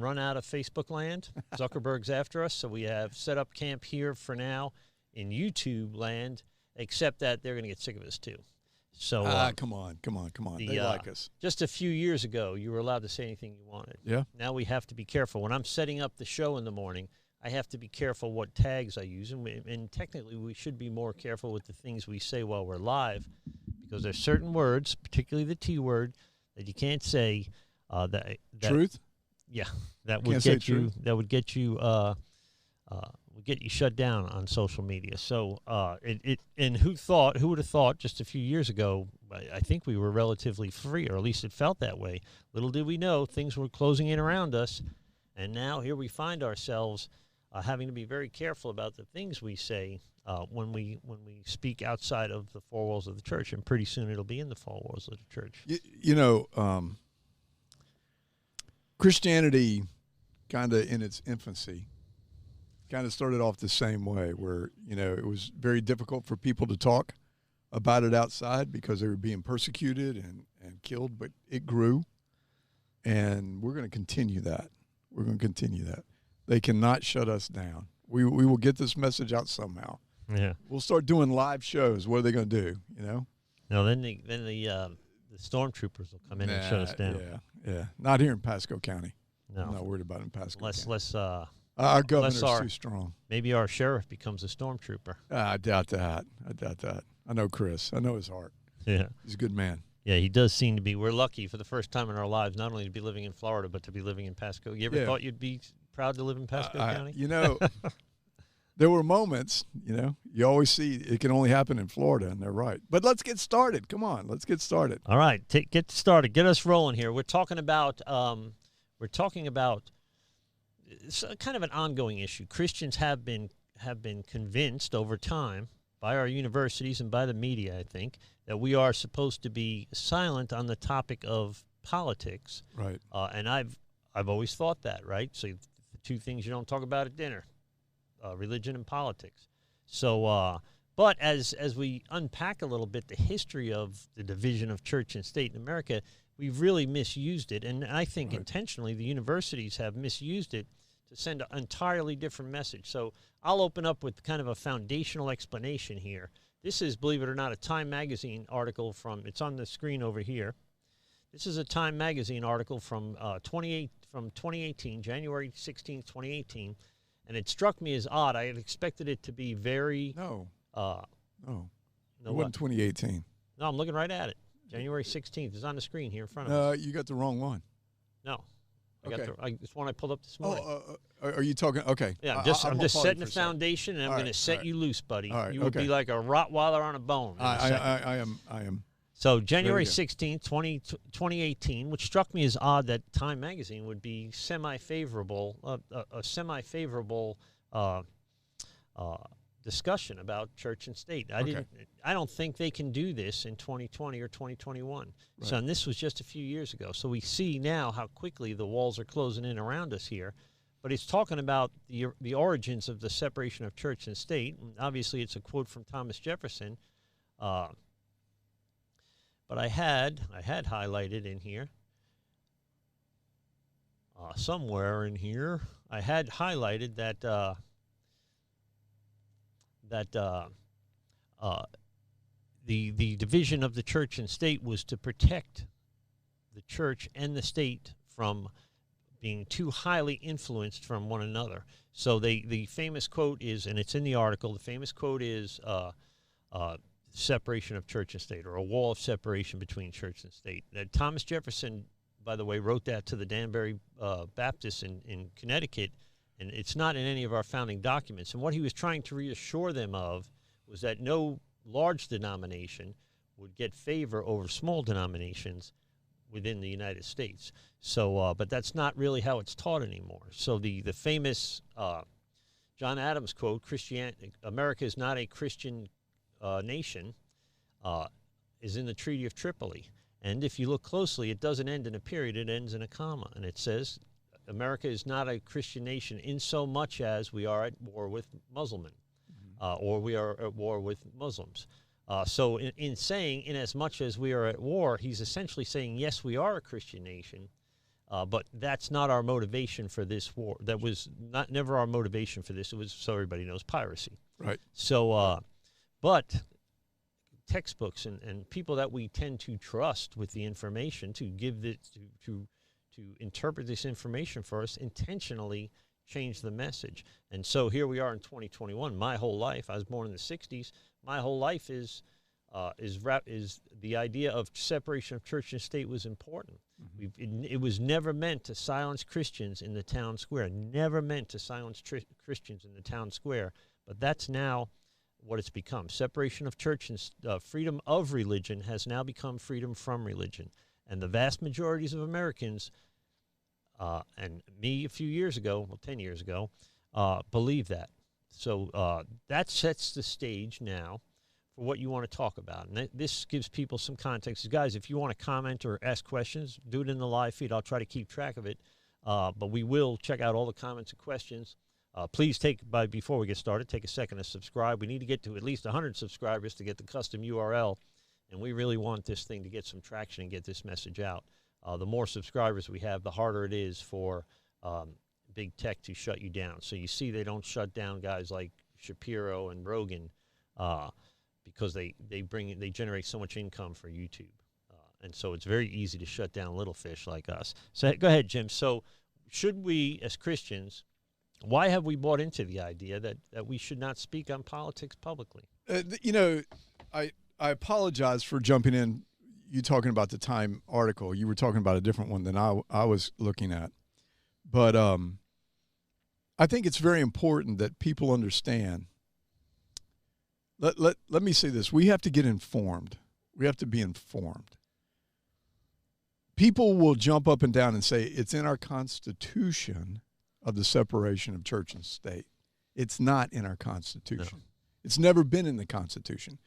run out of Facebook land. Zuckerberg's after us, so we have set up camp here for now in YouTube land, except that they're going to get sick of us too. So come on. They like us. Just a few years ago, you were allowed to say anything you wanted. Yeah. Now we have to be careful. When I'm setting up the show in the morning, I have to be careful what tags I use, and technically we should be more careful with the things we say while we're live, because there's certain words, particularly the T word, that you can't say. That truth. Yeah, that would get you. That would get you. Would get you shut down on social media. So and who would have thought just a few years ago, I think we were relatively free, or at least it felt that way. Little did we know things were closing in around us, and now here we find ourselves having to be very careful about the things we say when we speak outside of the four walls of the church, and pretty soon it'll be in the four walls of the church. Christianity, kind of in its infancy, kind of started off the same way, where it was very difficult for people to talk about it outside because they were being persecuted and killed, but it grew, and we're going to continue that. They cannot shut us down. We will get this message out somehow. Yeah, we'll start doing live shows. What are they going to do? No, then the stormtroopers will come in and shut us down. Yeah. Not here in Pasco County. No, I'm not worried about it in Pasco County. Less our governor's too strong. Maybe our sheriff becomes a stormtrooper. I doubt that. I know Chris. I know his heart. Yeah. He's a good man. Yeah, he does seem to be. We're lucky for the first time in our lives not only to be living in Florida, but to be living in Pasco. You ever thought you'd be proud to live in Pasco County? There were moments, you always see it can only happen in Florida, and they're right. But let's get started. Come on, let's get started. All right, get started. Get us rolling here. We're talking about it's kind of an ongoing issue. Christians have been convinced over time by our universities and by the media, I think, that we are supposed to be silent on the topic of politics. Right. And I've always thought that, right? So the two things you don't talk about at dinner, religion and politics. So, but as we unpack a little bit the history of the division of church and state in America, we've really misused it. And I think intentionally the universities have misused it to send an entirely different message. So I'll open up with kind of a foundational explanation here. This is, believe it or not, a Time Magazine article it's on the screen over here. This is a Time Magazine article from 2018, January 16th, 2018. And it struck me as odd. I had expected it to be very... No. No. It wasn't 2018. No, I'm looking right at it. January 16th is on the screen here in front of us. You got the wrong one. No. It's one I pulled up this morning. Are you talking? Okay. Yeah, I'm just setting the foundation, and I'm going to set you loose, buddy. You would be like a Rottweiler on a bone. I am. So January 16th, 2018, which struck me as odd that Time Magazine would be semi-favorable, a semi-favorable discussion about church and state. I don't think they can do this in 2020 or 2021. Right. So, and this was just a few years ago. So we see now how quickly the walls are closing in around us here. But it's talking about the origins of the separation of church and state. And obviously, it's a quote from Thomas Jefferson. But I had highlighted in here, somewhere in here, I had highlighted that the division of the church and state was to protect the church and the state from being too highly influenced from one another. So the famous quote is, and it's in the article, the famous quote is separation of church and state, or a wall of separation between church and state. That Thomas Jefferson, by the way, wrote that to the Danbury Baptists in Connecticut, and it's not in any of our founding documents. And what he was trying to reassure them of was that no large denomination would get favor over small denominations within the United States. So, but that's not really how it's taught anymore. So the famous John Adams quote, America is not a Christian nation, is in the Treaty of Tripoli. And if you look closely, it doesn't end in a period, it ends in a comma. And it says, America is not a Christian nation in so much as we are at war with Muslims, or we are at war with Muslims. So in saying, in as much as we are at war, he's essentially saying, yes, we are a Christian nation, But that's not our motivation for this war. That was never our motivation for this. It was, so everybody knows, piracy. Right. So, but textbooks and people that we tend to trust with the information to give this to interpret this information for us intentionally change the message. And so here we are in 2021. My whole life, I was born in the 60s. My whole life is the idea of separation of church and state was important. Mm-hmm. It was never meant to silence Christians in the town square. Never meant to silence Christians in the town square. But that's now what it's become. Separation of church and freedom of religion has now become freedom from religion. And the vast majorities of Americans, and me a few years ago, well, 10 years ago, believe that. So that sets the stage now for what you want to talk about. And this gives people some context. Guys, if you want to comment or ask questions, do it in the live feed. I'll try to keep track of it. But we will check out all the comments and questions. Please before we get started, take a second to subscribe. We need to get to at least 100 subscribers to get the custom URL. And we really want this thing to get some traction and get this message out. The more subscribers we have, the harder it is for big tech to shut you down. So you see they don't shut down guys like Shapiro and Rogan because they generate so much income for YouTube. And so it's very easy to shut down little fish like us. So go ahead, Jim. So should we, as Christians, why have we bought into the idea that we should not speak on politics publicly? I apologize for jumping in. You talking about the Time article. You were talking about a different one than I was looking at. But I think it's very important that people understand. Let me say this. We have to get informed. We have to be informed. People will jump up and down and say it's in our Constitution of the separation of church and state. It's not in our Constitution. No. It's never been in the Constitution.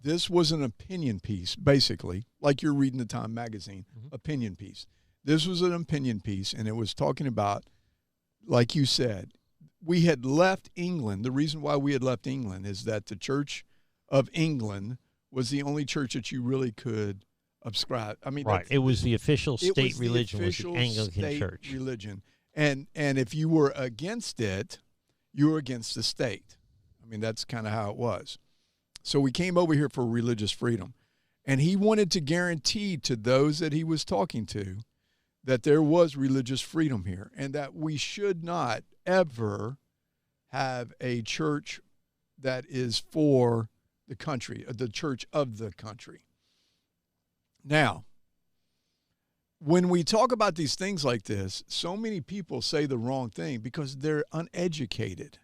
This was an opinion piece, basically, like you're reading the Time magazine, opinion piece. This was an opinion piece, and it was talking about, like you said, we had left England. The reason why we had left England is that the Church of England was the only church that you really could subscribe. I mean, right. It was the official state religion, was the Anglican Church. Religion. And if you were against it, you were against the state. I mean, that's kind of how it was. So we came over here for religious freedom. And he wanted to guarantee to those that he was talking to that there was religious freedom here and that we should not ever have a church that is for the country, the church of the country. Now, when we talk about these things like this, so many people say the wrong thing because they're uneducated.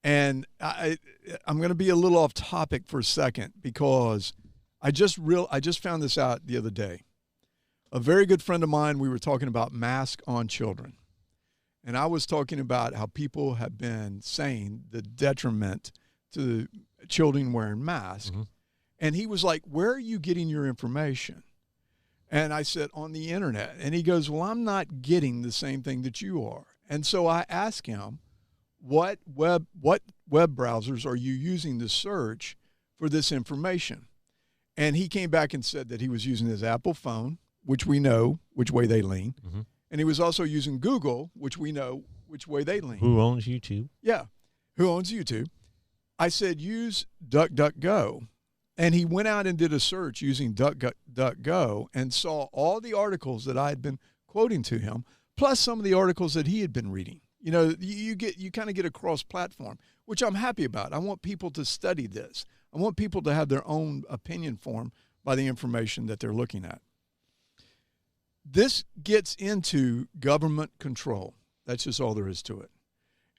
And I'm going to be a little off topic for a second because I just found this out the other day. A very good friend of mine, we were talking about masks on children. And I was talking about how people have been saying the detriment to children wearing masks. Mm-hmm. And he was like, where are you getting your information? And I said, on the internet. And he goes, well, I'm not getting the same thing that you are. And so I asked him, what web browsers are you using to search for this information? And he came back and said that he was using his Apple phone, which we know which way they lean. Mm-hmm. And he was also using Google, which we know which way they lean. Who owns YouTube? Yeah, who owns YouTube. I said, use DuckDuckGo. And he went out and did a search using DuckDuckGo and saw all the articles that I had been quoting to him, plus some of the articles that he had been reading. You know, you kind of get a cross-platform, which I'm happy about. I want people to study this. I want people to have their own opinion formed by the information that they're looking at. This gets into government control. That's just all there is to it.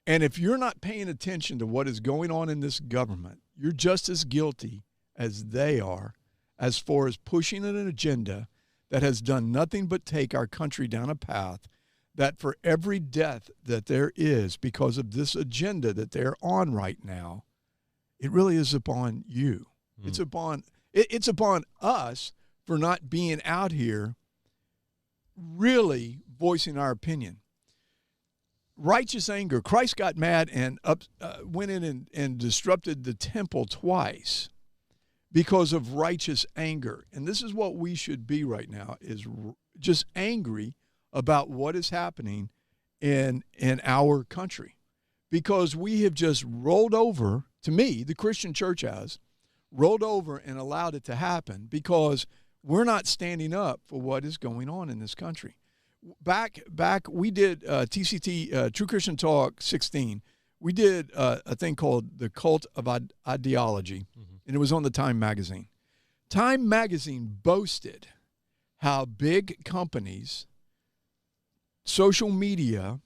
And if you're not paying attention to what is going on in this government, you're just as guilty as they are as far as pushing an agenda that has done nothing but take our country down a path that for every death that there is because of this agenda that they're on right now, it really is upon you. Mm. It's upon us for not being out here really voicing our opinion. Righteous anger. Christ got mad and went in and disrupted the temple twice because of righteous anger. And this is what we should be right now, is just angry about what is happening in our country, because we have just rolled over. To me, the Christian church has rolled over and allowed it to happen because we're not standing up for what is going on in this country. Back we did TCT, True Christian Talk 16. We did a thing called The Cult of Ideology, and it was on the Time magazine. Time magazine boasted how big companies, social media,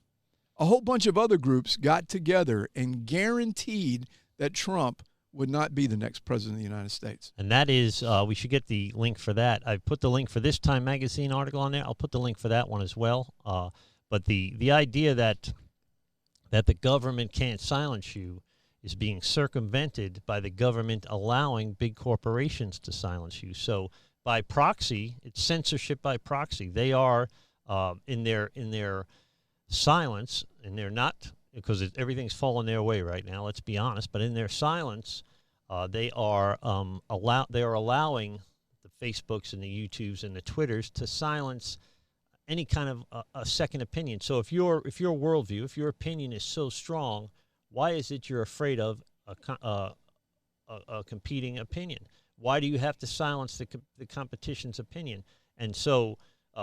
a whole bunch of other groups got together and guaranteed that Trump would not be the next president of the United States. And that is, we should get the link for that. I put the link for this Time magazine article on there. I'll put the link for that one as well. But the idea that the government can't silence you is being circumvented by the government allowing big corporations to silence you. So by proxy, it's censorship by proxy. They are in their silence, and they're not, because everything's fallen their way right now, let's be honest, but in their silence, they are allowing the Facebooks and the YouTubes and the Twitters to silence any kind of a second opinion. So if your worldview, if your opinion is so strong, why is it you're afraid of a competing opinion? Why do you have to silence the competition's opinion? And so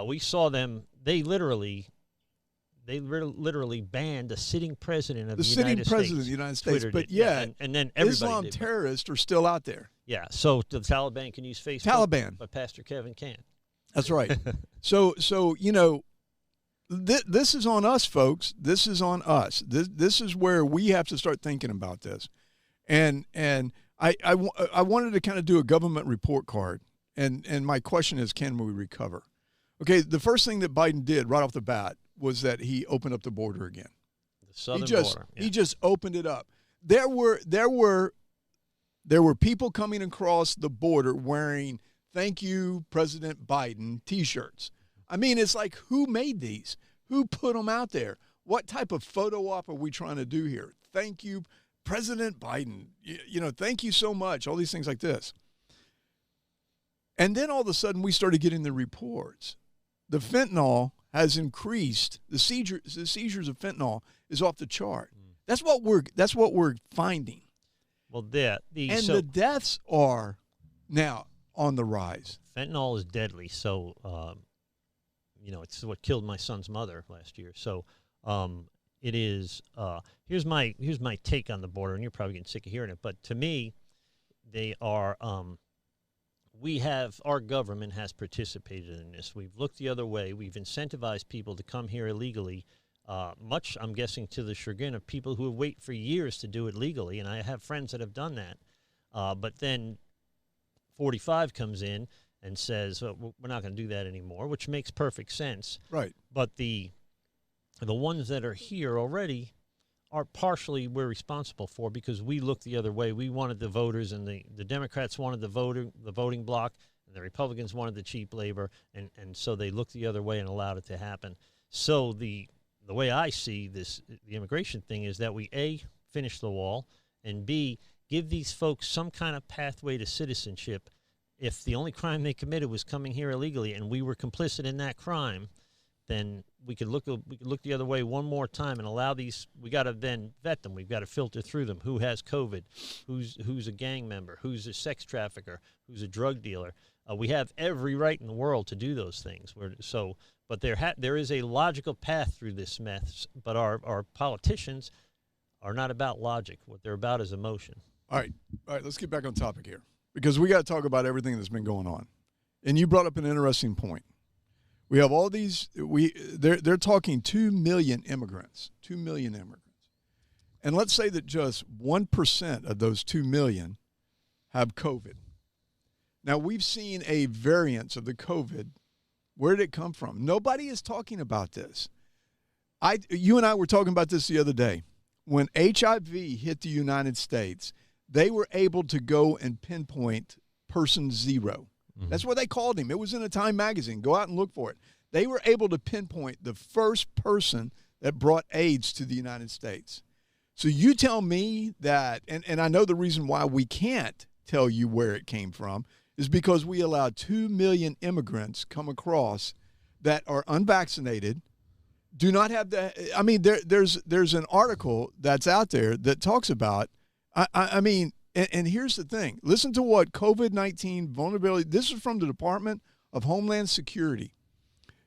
we saw them. They literally banned a sitting president of the United States. The sitting president of the United States. Twittered but it. yeah, and then everybody Islam did. terrorists are still out there. Yeah, so the Taliban can use Facebook. Taliban. But Pastor Kevin can't. That's right. So you know, this is on us, folks. This is on us. This is where we have to start thinking about this. And I wanted to kind of do a government report card. And my question is, can we recover? Okay, the first thing that Biden did right off the bat was that he opened up the border again. The southern border. Yeah. He just opened it up. There were people coming across the border wearing "Thank you, President Biden" T-shirts. I mean, it's like, who made these? Who put them out there? What type of photo op are we trying to do here? Thank you, President Biden. You know, thank you so much. All these things like this. And then all of a sudden we started getting the reports. The fentanyl has increased. The seizures of fentanyl is off the chart. That's what we're finding. Well, the deaths are now on the rise. Fentanyl is deadly. So, it's what killed my son's mother last year. So, it is. Here's my take on the border, and you're probably getting sick of hearing it. But to me, they are. Our government has participated in this. We've looked the other way. We've incentivized people to come here illegally, much, I'm guessing, to the chagrin of people who have waited for years to do it legally, and I have friends that have done that. But then 45 comes in and says, well, we're not going to do that anymore, which makes perfect sense. Right. But the ones that are here already are partially we're responsible for, because we looked the other way. We wanted the voters, and the Democrats wanted the voting bloc, and the Republicans wanted the cheap labor, and so they looked the other way and allowed it to happen. So the way I see this, the immigration thing, is that we, A, finish the wall, and B, give these folks some kind of pathway to citizenship. If the only crime they committed was coming here illegally and we were complicit in that crime, then we could look the other way one more time and allow these. We got to then vet them. We've got to filter through them. Who has COVID? Who's a gang member? Who's a sex trafficker? Who's a drug dealer? We have every right in the world to do those things. But there is a logical path through this mess. But our politicians are not about logic. What they're about is emotion. All right. Let's get back on topic here, because we got to talk about everything that's been going on. And you brought up an interesting point. We have all these. They're talking 2 million immigrants. 2 million immigrants, and let's say that just 1% of those 2 million have COVID. Now we've seen a variance of the COVID. Where did it come from? Nobody is talking about this. You and I were talking about this the other day. When HIV hit the United States, they were able to go and pinpoint person zero. That's what they called him. It was in a Time magazine. Go out and look for it. They were able to pinpoint the first person that brought AIDS to the United States. So you tell me that, and I know the reason why we can't tell you where it came from is because we allowed 2 million immigrants come across that are unvaccinated do not have the. I mean, there's an article that's out there that talks about. I mean, and here's the thing. Listen to what COVID-19 vulnerability. This is from the Department of Homeland Security.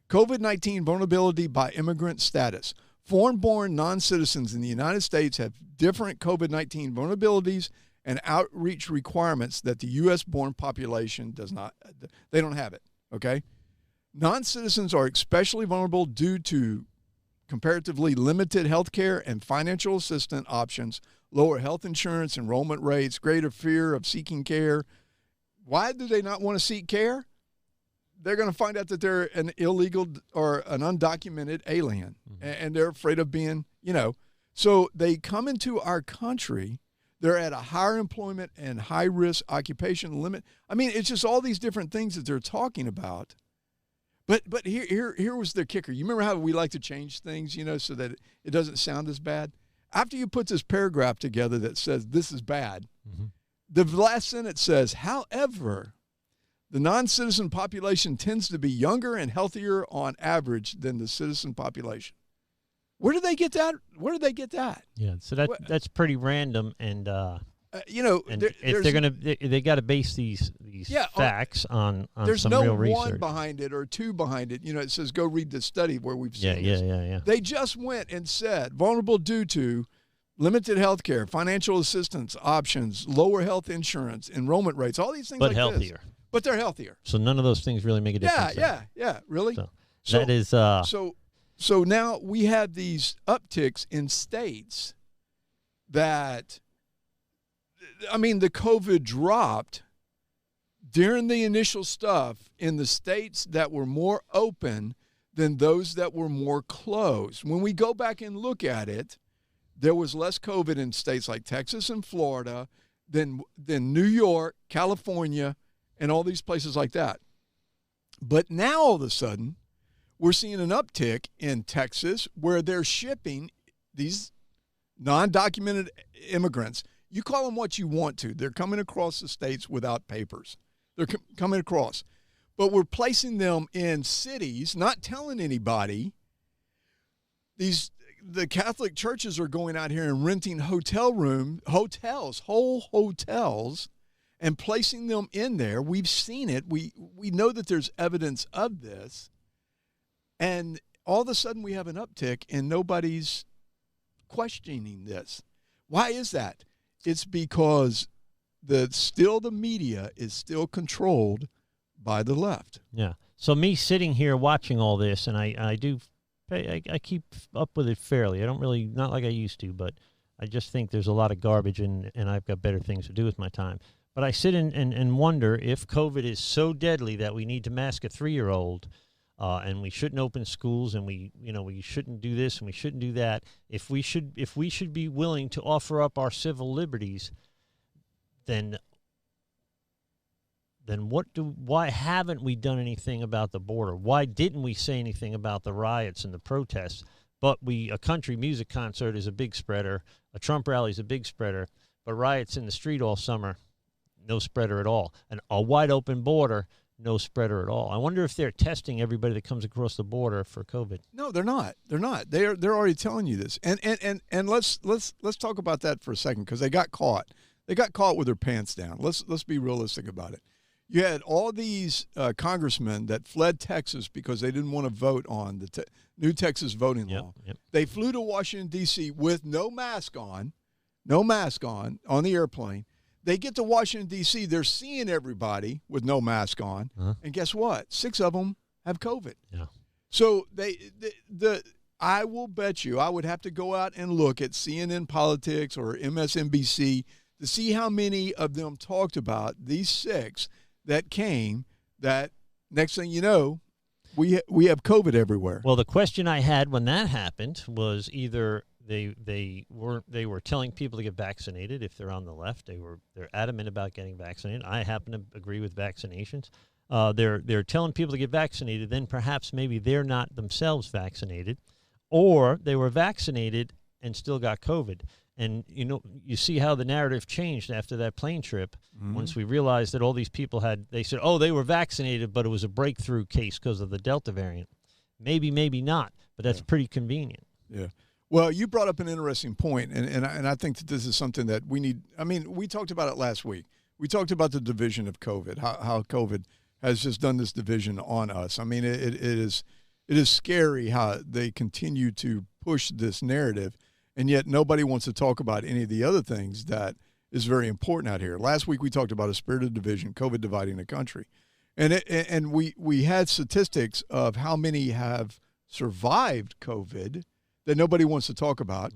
COVID-19 vulnerability by immigrant status. Foreign-born non-citizens in the United States have different COVID-19 vulnerabilities and outreach requirements that the U.S.-born population does not. They don't have it, okay? Non-citizens are especially vulnerable due to comparatively limited health care and financial assistance options, lower health insurance enrollment rates, greater fear of seeking care. Why do they not want to seek care? They're going to find out that they're an illegal or an undocumented alien, and they're afraid of being, So they come into our country. They're at a higher employment and high-risk occupation limit. I mean, it's just all these different things that they're talking about. But here was the kicker. You remember how we like to change things, so that it doesn't sound as bad? After you put this paragraph together that says this is bad, the last sentence says, however, the non-citizen population tends to be younger and healthier on average than the citizen population. Where do they get that? Yeah, so that's pretty random, and if they're they got to base these facts on there's some no real research. one behind it or two behind it. It says go read the study where we've seen this. Yeah. Yeah. They just went and said vulnerable due to limited health care, financial assistance options, lower health insurance, enrollment rates, all these things. But like healthier. This. But they're healthier. So none of those things really make a difference. Yeah. Really. So that is. So now we have these upticks in states that. I mean, the COVID dropped during the initial stuff in the states that were more open than those that were more closed. When we go back and look at it, there was less COVID in states like Texas and Florida than New York, California, and all these places like that. But now all of a sudden, we're seeing an uptick in Texas where they're shipping these non-documented immigrants. You call them what you want to. They're coming across the states without papers. They're coming across. But we're placing them in cities, not telling anybody. The Catholic churches are going out here and renting whole hotels, and placing them in there. We've seen it. We know that there's evidence of this. And all of a sudden we have an uptick and nobody's questioning this. Why is that? It's because the media is still controlled by the left. Yeah. So me sitting here watching all this, and I keep up with it fairly. I don't really, not like I used to, but I just think there's a lot of garbage, and I've got better things to do with my time. But I sit and wonder if COVID is so deadly that we need to mask a 3-year-old, and we shouldn't open schools, and we shouldn't do this and we shouldn't do that. If we should be willing to offer up our civil liberties, then why haven't we done anything about the border? Why didn't we say anything about the riots and the protests? But a country music concert is a big spreader, a Trump rally is a big spreader, but riots in the street all summer, no spreader at all. And a wide open border, no spreader at all. I wonder if they're testing everybody that comes across the border for COVID. No, they're not. They're not. They're already telling you this. And let's talk about that for a second, because they got caught. They got caught with their pants down. Let's be realistic about it. You had all these congressmen that fled Texas because they didn't want to vote on the new Texas voting law. Yep. They flew to Washington, D.C. with no mask on the airplane. They get to Washington, D.C., they're seeing everybody with no mask on, and guess what? 6 of them have COVID. Yeah. So I will bet you, I would have to go out and look at CNN Politics or MSNBC to see how many of them talked about these 6 that came, that next thing you know, we have COVID everywhere. Well, the question I had when that happened was either they were telling people to get vaccinated if they're on the left. They're adamant about getting vaccinated. I happen to agree with vaccinations. They're telling people to get vaccinated, then perhaps maybe they're not themselves vaccinated, or they were vaccinated and still got COVID. And, you see how the narrative changed after that plane trip. Once we realized that all these people they said, oh, they were vaccinated, but it was a breakthrough case because of the Delta variant. Yeah. maybe not, but that's pretty convenient. Yeah. Well, you brought up an interesting point, and I think that this is something that we need. I mean, we talked about it last week. We talked about the division of COVID, how COVID has just done this division on us. I mean, it is scary how they continue to push this narrative, and yet nobody wants to talk about any of the other things that is very important out here. Last week we talked about a spirit of division, COVID dividing the country, and we had statistics of how many have survived COVID that nobody wants to talk about.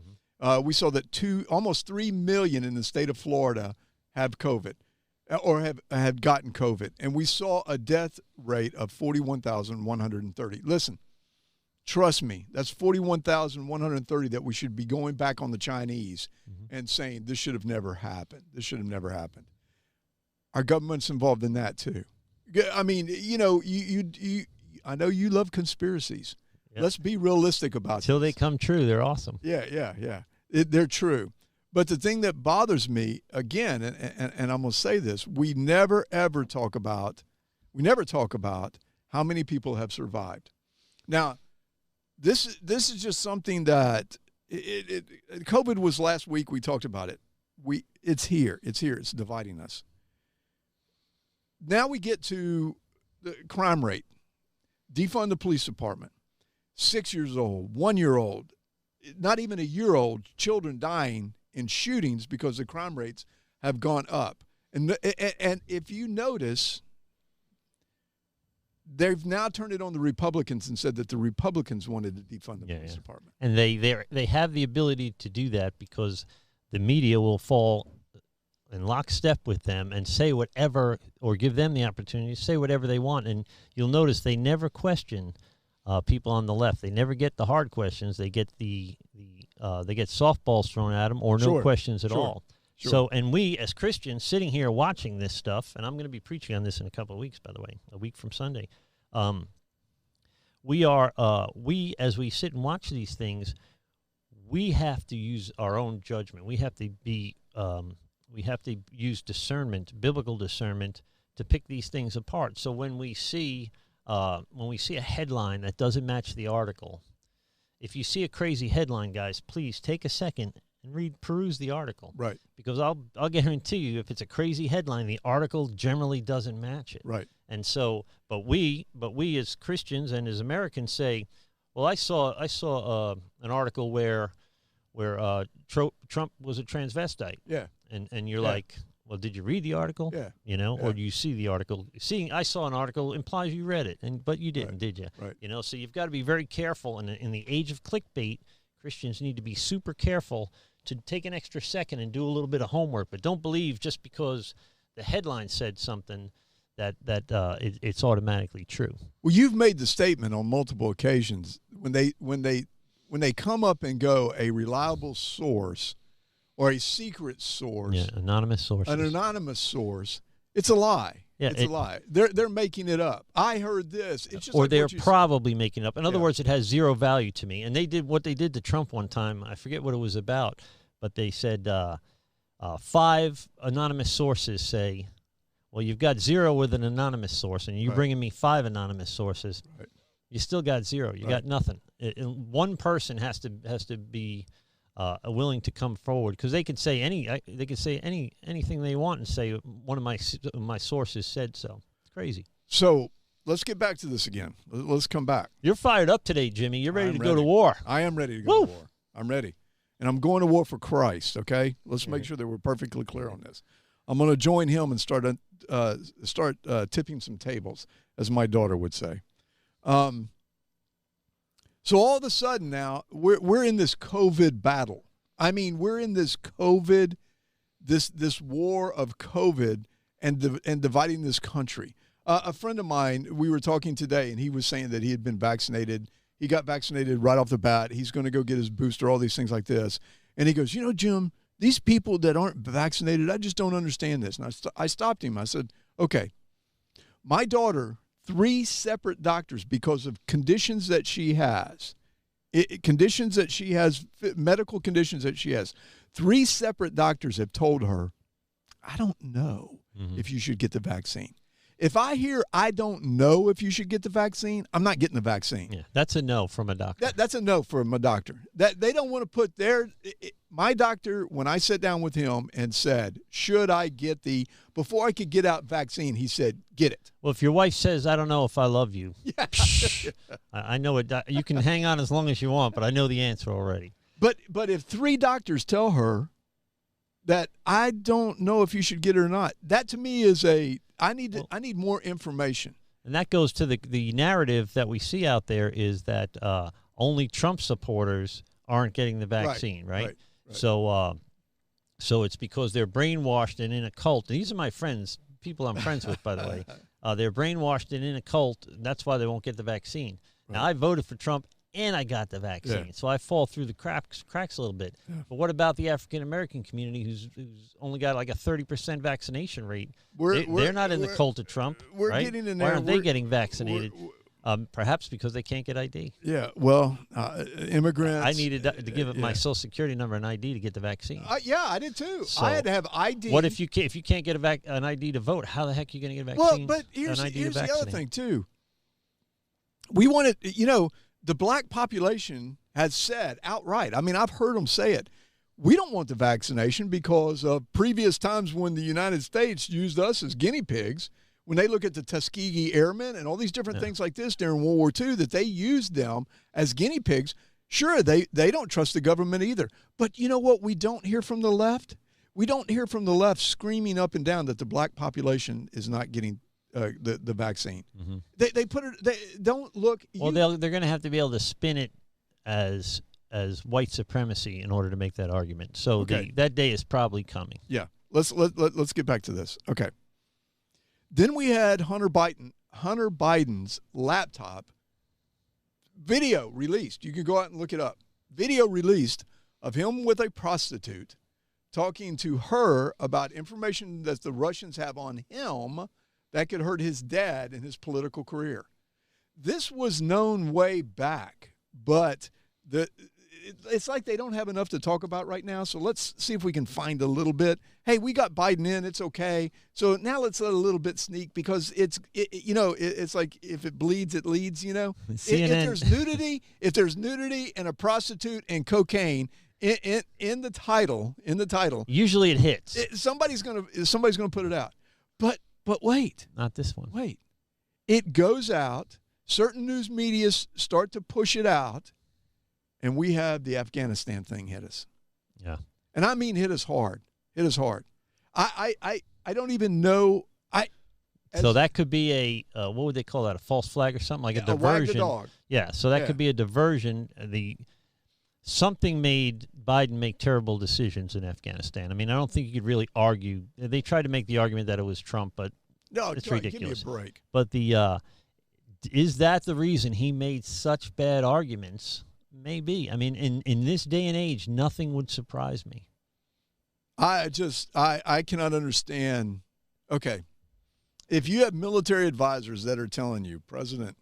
We saw that almost 3 million in the state of Florida have COVID or have gotten COVID. And we saw a death rate of 41,130. Listen, trust me, that's 41,130 that we should be going back on the Chinese and saying this should have never happened. This should have never happened. Our government's involved in that too. I mean, you know, I know you love conspiracies. Yep. Let's be realistic about Until this. they come true, they're awesome. Yeah. They're true. But the thing that bothers me, again, and I'm going to say this, we never talk about how many people have survived. Now, this is just something that COVID was last week. We talked about it. It's here. It's dividing us. Now we get to the crime rate. Defund the police department. 6 years old, 1 year old, not even a year old, children dying in shootings because the crime rates have gone up. And if you notice, they've now turned it on the Republicans and said that the Republicans wanted to defund the police department. And they have the ability to do that because the media will fall in lockstep with them and say whatever, or give them the opportunity to say whatever they want. And you'll notice they never question people on the left. They never get the hard questions. They get they get softballs thrown at them, or no questions at all. Sure. So, and we as Christians sitting here watching this stuff, and I'm going to be preaching on this in a couple of weeks, by the way, a week from Sunday. We as we sit and watch these things, we have to use our own judgment. We have to use discernment, biblical discernment, to pick these things apart. So when we see a headline that doesn't match the article, if you see a crazy headline, guys, please take a second and peruse the article. Right. Because I'll guarantee you, if it's a crazy headline, the article generally doesn't match it. Right. And so, but we as Christians and as Americans say, well, I saw an article where Trump was a transvestite. Yeah. And you're like, well, did you read the article? Yeah. You know, or do you see the article? I saw an article implies you read it, but you didn't, did you? Right. You know, so you've got to be very careful. In the age of clickbait, Christians need to be super careful to take an extra second and do a little bit of homework. But don't believe just because the headline said something that it's automatically true. Well, you've made the statement on multiple occasions when they come up and go a reliable source or a secret source. Yeah, anonymous sources. An anonymous source. It's a lie. Yeah, it's a lie. They're making it up. I heard this. It's just or they're probably making it up. In other words, it has zero value to me. And they did what they did to Trump one time. I forget what it was about, but they said 5 anonymous sources say, well, you've got 0 with an anonymous source, and you're bringing me 5 anonymous sources. Right. You still got 0. You got nothing. One person has to be willing to come forward, because they could say anything they want and say one of my sources said so. It's crazy. So let's get back to this again. Let's come back. You're fired up today, Jimmy. You're ready to go to war. I am ready to go to war. I'm ready. And I'm going to war for Christ, okay? Let's make sure that we're perfectly clear on this. I'm going to join him and start tipping some tables, as my daughter would say. So all of a sudden now, we're in this COVID battle. I mean, we're in this COVID, this war of COVID and dividing this country. A friend of mine, we were talking today, and he was saying that he had been vaccinated. He got vaccinated right off the bat. He's going to go get his booster, all these things like this. And he goes, you know, Jim, these people that aren't vaccinated, I just don't understand this. And I stopped him. I said, okay, my daughter, 3 separate doctors, because of conditions that she has, medical conditions that she has, 3 separate doctors have told her, I don't know if you should get the vaccine. If I hear I don't know if you should get the vaccine, I'm not getting the vaccine. Yeah, that's a no from a doctor. That's a no from a doctor. That they don't want to put my doctor, when I sat down with him and said, should I get before I could get out vaccine, he said, get it. Well, if your wife says, I don't know if I love you, Yeah. I know it. You can hang on as long as you want, but I know the answer already. But if 3 doctors tell her that I don't know if you should get it or not, that to me is I need more information. And that goes to the narrative that we see out there is that only Trump supporters aren't getting the vaccine, right? So it's because they're brainwashed and in a cult. These are my friends, people I'm friends with, by the way. They're brainwashed and in a cult. That's why they won't get the vaccine. Right. Now, I voted for Trump, and I got the vaccine. So I fall through the cracks a little bit. Yeah. But what about the African-American community who's only got like a 30% vaccination rate? They're not in the cult of Trump, we're right? Getting in there. Why aren't they getting vaccinated? Perhaps because they can't get ID. Yeah, well, immigrants. I needed to give my Social Security number and ID to get the vaccine. Yeah, I did too. So I had to have ID. What if you can't get an ID to vote? How the heck are you going to get a vaccine? Well, but here's the other thing too. We wanted, the black population has said outright, I mean, I've heard them say it, we don't want the vaccination because of previous times when the United States used us as guinea pigs, when they look at the Tuskegee Airmen and all these different things like this during World War II, that they used them as guinea pigs. Sure, they don't trust the government either. But you know what we don't hear from the left? We don't hear from the left screaming up and down that the black population is not getting the vaccine. Mm-hmm. They put it. They don't look. Well, they're going to have to be able to spin it as white supremacy in order to make that argument. So that day is probably coming. Yeah. Let's get back to this. Okay. Then we had Hunter Biden's laptop video released. You can go out and look it up. Video released of him with a prostitute talking to her about information that the Russians have on him that could hurt his dad in his political career. This was known way back, but it's like they don't have enough to talk about right now, so let's see if we can find a little bit. Hey, we got Biden in, it's okay. So now let's let a little bit sneak because it's like if it bleeds, it leads, If there's nudity and a prostitute and cocaine in the title, usually it hits. Somebody's gonna put it out. But wait. Not this one. Wait. It goes out. Certain news media start to push it out. And we have the Afghanistan thing hit us. Yeah. And I mean hit us hard. I don't even know. So that could be what would they call that? A false flag or something? Like a diversion. Wag the dog. Yeah. So that could be a diversion. Something made Biden make terrible decisions in Afghanistan. I mean, I don't think you could really argue. They tried to make the argument that it was Trump, but it's ridiculous. Give me a break. But is that the reason he made such bad arguments? Maybe. I mean, in this day and age, nothing would surprise me. I cannot understand. Okay. If you have military advisors that are telling you, President,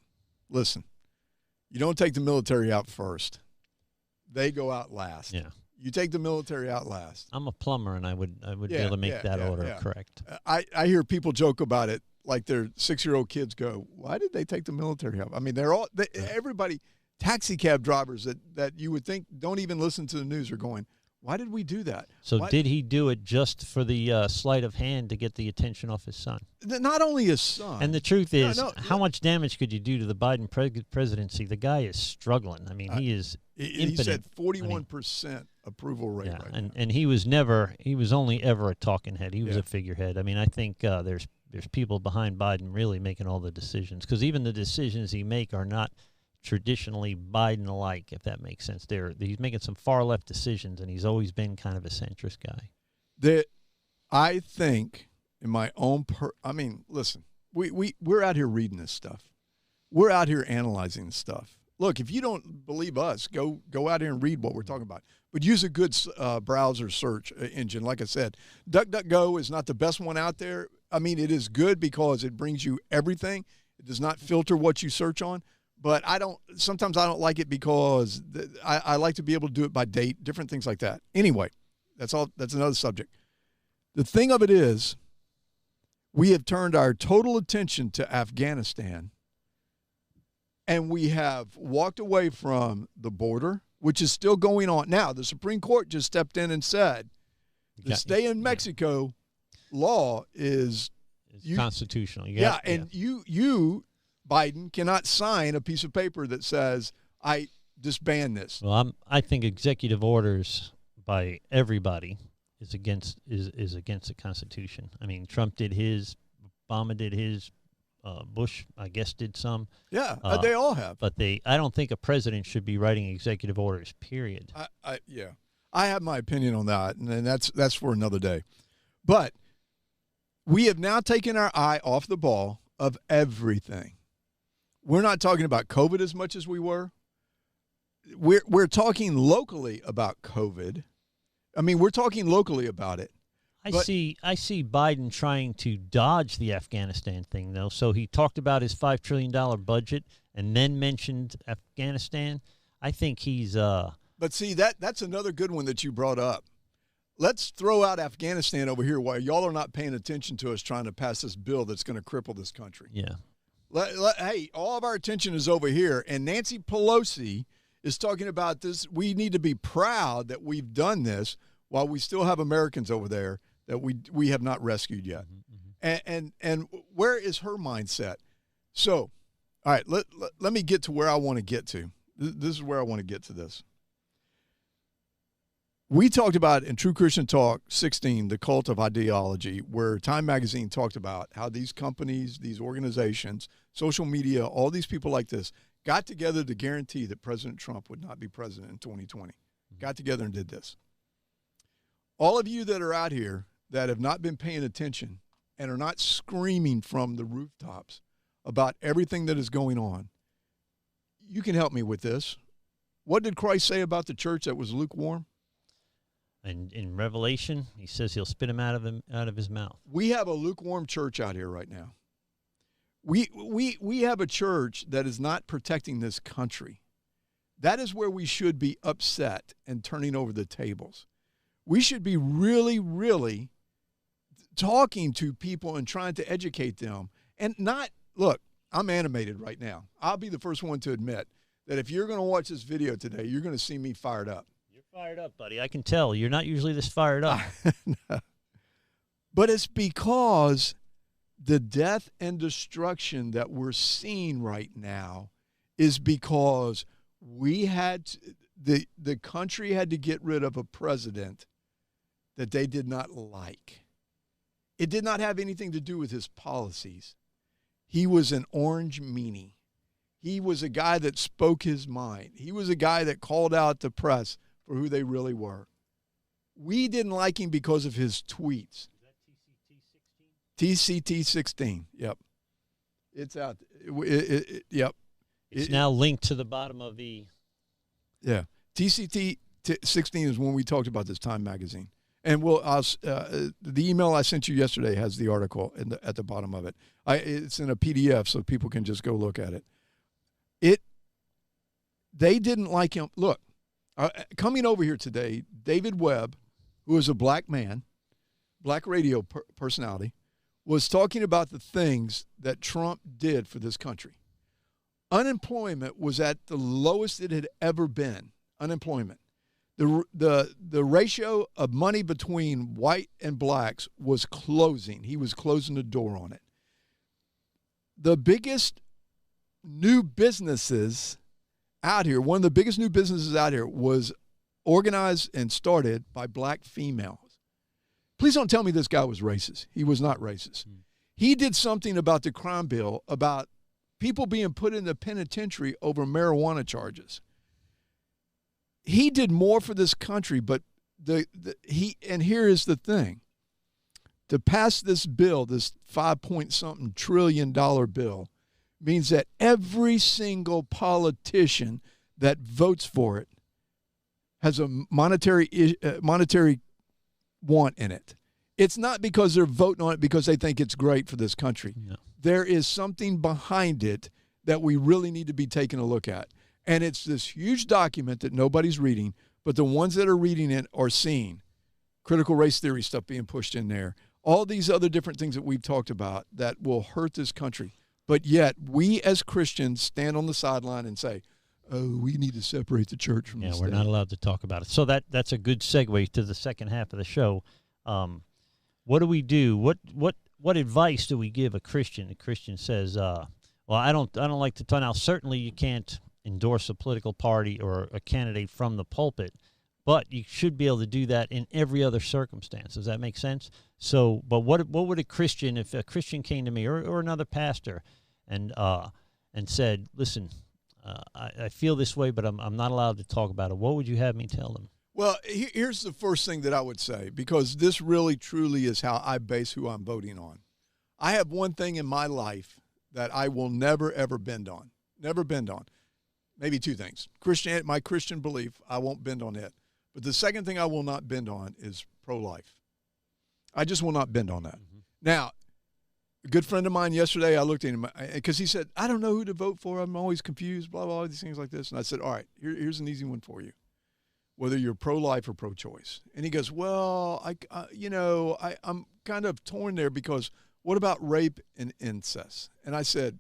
listen, you don't take the military out first. They go out last. Yeah. You take the military out last. I'm a plumber, and I would be able to make that order correct. I hear people joke about it, like their 6-year-old kids go, why did they take the military out? I mean, everybody, taxi cab drivers that you would think don't even listen to the news are going, why did we do that? So did he do it just for the sleight of hand to get the attention off his son? Not only his son. And the truth is, how much damage could you do to the Biden presidency? The guy is struggling. I mean, he is impotent. He said 41% approval rate right now. And he was only ever a talking head. He was a figurehead. I mean, I think there's people behind Biden really making all the decisions, because even the decisions he make are not traditionally Biden-alike, if that makes sense. He's making some far-left decisions, and he's always been kind of a centrist guy. I think, in my own listen, we're out here reading this stuff. We're out here analyzing this stuff. Look, if you don't believe us, go out here and read what we're talking about. But use a good browser search engine. Like I said, DuckDuckGo is not the best one out there. I mean, it is good because it brings you everything. It does not filter what you search on. But sometimes I don't like it because I like to be able to do it by date, different things like that. Anyway, that's another subject. The thing of it is, We have turned our total attention to Afghanistan, and we have walked away from the border, which is still going on. Now, the Supreme Court just stepped in and said the stay in Mexico law is constitutional. You, Biden, cannot sign a piece of paper that says, I disband this. Well, I think executive orders by everybody is against the Constitution. I mean, Trump did his, Obama did his, Bush, I guess, did some. Yeah, they all have. But I don't think a president should be writing executive orders, period. I have my opinion on that, and that's for another day. But we have now taken our eye off the ball of everything. We're not talking about COVID as much as we were. We're talking locally about COVID. I mean, we're talking locally about it. I see Biden trying to dodge the Afghanistan thing, though. So he talked about his $5 trillion budget and then mentioned Afghanistan. I think he's But see, that's another good one that you brought up. Let's throw out Afghanistan over here while y'all are not paying attention to us trying to pass this bill that's going to cripple this country. Yeah. Hey, all of our attention is over here, and Nancy Pelosi is talking about this. We need to be proud that we've done this while we still have Americans over there that we have not rescued yet. Mm-hmm. And where is her mindset? So, all right, let me get to where I want to get to. This is where I want to get to this. We talked about in True Christian Talk 16, the cult of ideology, where Time Magazine talked about how these companies, these organizations, social media, all these people like this got together to guarantee that President Trump would not be president in 2020. Got together and did this. All of you that are out here that have not been paying attention and are not screaming from the rooftops about everything that is going on, you can help me with this. What did Christ say about the church that was lukewarm? And in Revelation, he says he'll spit him out of his mouth. We have a lukewarm church out here right now. We have a church that is not protecting this country. That is where we should be upset and turning over the tables. We should be really, really talking to people and trying to educate them. And not, look, I'm animated right now. I'll be the first one to admit that if you're going to watch this video today, you're going to see me fired up. Fired up, buddy. I can tell. You're not usually this fired up. No. But it's because the death and destruction that we're seeing right now is because we had to, the country had to get rid of a president that they did not like. It did not have anything to do with his policies. He was an orange meanie. He was a guy that spoke his mind. He was a guy that called out the press for who they really were. We didn't like him because of his tweets. Is that TCT 16? TCT 16, yep. It's out. Yep. It's now linked to the bottom of the... Yeah. TCT 16 is when we talked about this, Time Magazine. And the email I sent you yesterday has the article at the bottom of it. It's in a PDF, so people can just go look at it. They didn't like him. Look. Coming over here today, David Webb, who is a black man, black radio personality, was talking about the things that Trump did for this country. Unemployment was at the lowest it had ever been. Unemployment. The ratio of money between white and blacks was closing. He was closing the door on it. The biggest new businesses out here, one of the biggest new businesses out here was organized and started by black females. Please don't tell me this guy was racist. He was not racist. He did something about the crime bill, about people being put in the penitentiary over marijuana charges. He did more for this country, but and here is the thing. To pass this bill, this $5-point-something trillion bill, means that every single politician that votes for it has a monetary want in it. It's not because they're voting on it because they think it's great for this country. No. There is something behind it that we really need to be taking a look at. And it's this huge document that nobody's reading, but the ones that are reading it are seeing critical race theory stuff being pushed in there. all these other different things that we've talked about that will hurt this country. But yet we as Christians stand on the sideline and say, oh, we need to separate the church from the state. Yeah, we're not allowed to talk about it. So that's a good segue to the second half of the show. What do we do? What advice do we give a Christian? A Christian says, well, I don't like to talk. Now, certainly you can't endorse a political party or a candidate from the pulpit, but you should be able to do that in every other circumstance. Does that make sense? So, but what would a Christian, if a Christian came to me or another pastor and said, listen, I feel this way, but I'm not allowed to talk about it. What would you have me tell them? Well, here's the first thing that I would say, because this really, truly is how I base who I'm voting on. I have one thing in my life that I will never, ever bend on. Never bend on. Maybe two things. My Christian belief, I won't bend on it. But the second thing I will not bend on is pro-life. I just will not bend on that. Mm-hmm. Now, a good friend of mine yesterday, I looked at him because he said, I don't know who to vote for. I'm always confused, blah, blah, these things like this. And I said, all right, here's an easy one for you, whether you're pro-life or pro-choice. And he goes, well, I'm kind of torn there because what about rape and incest? And I said,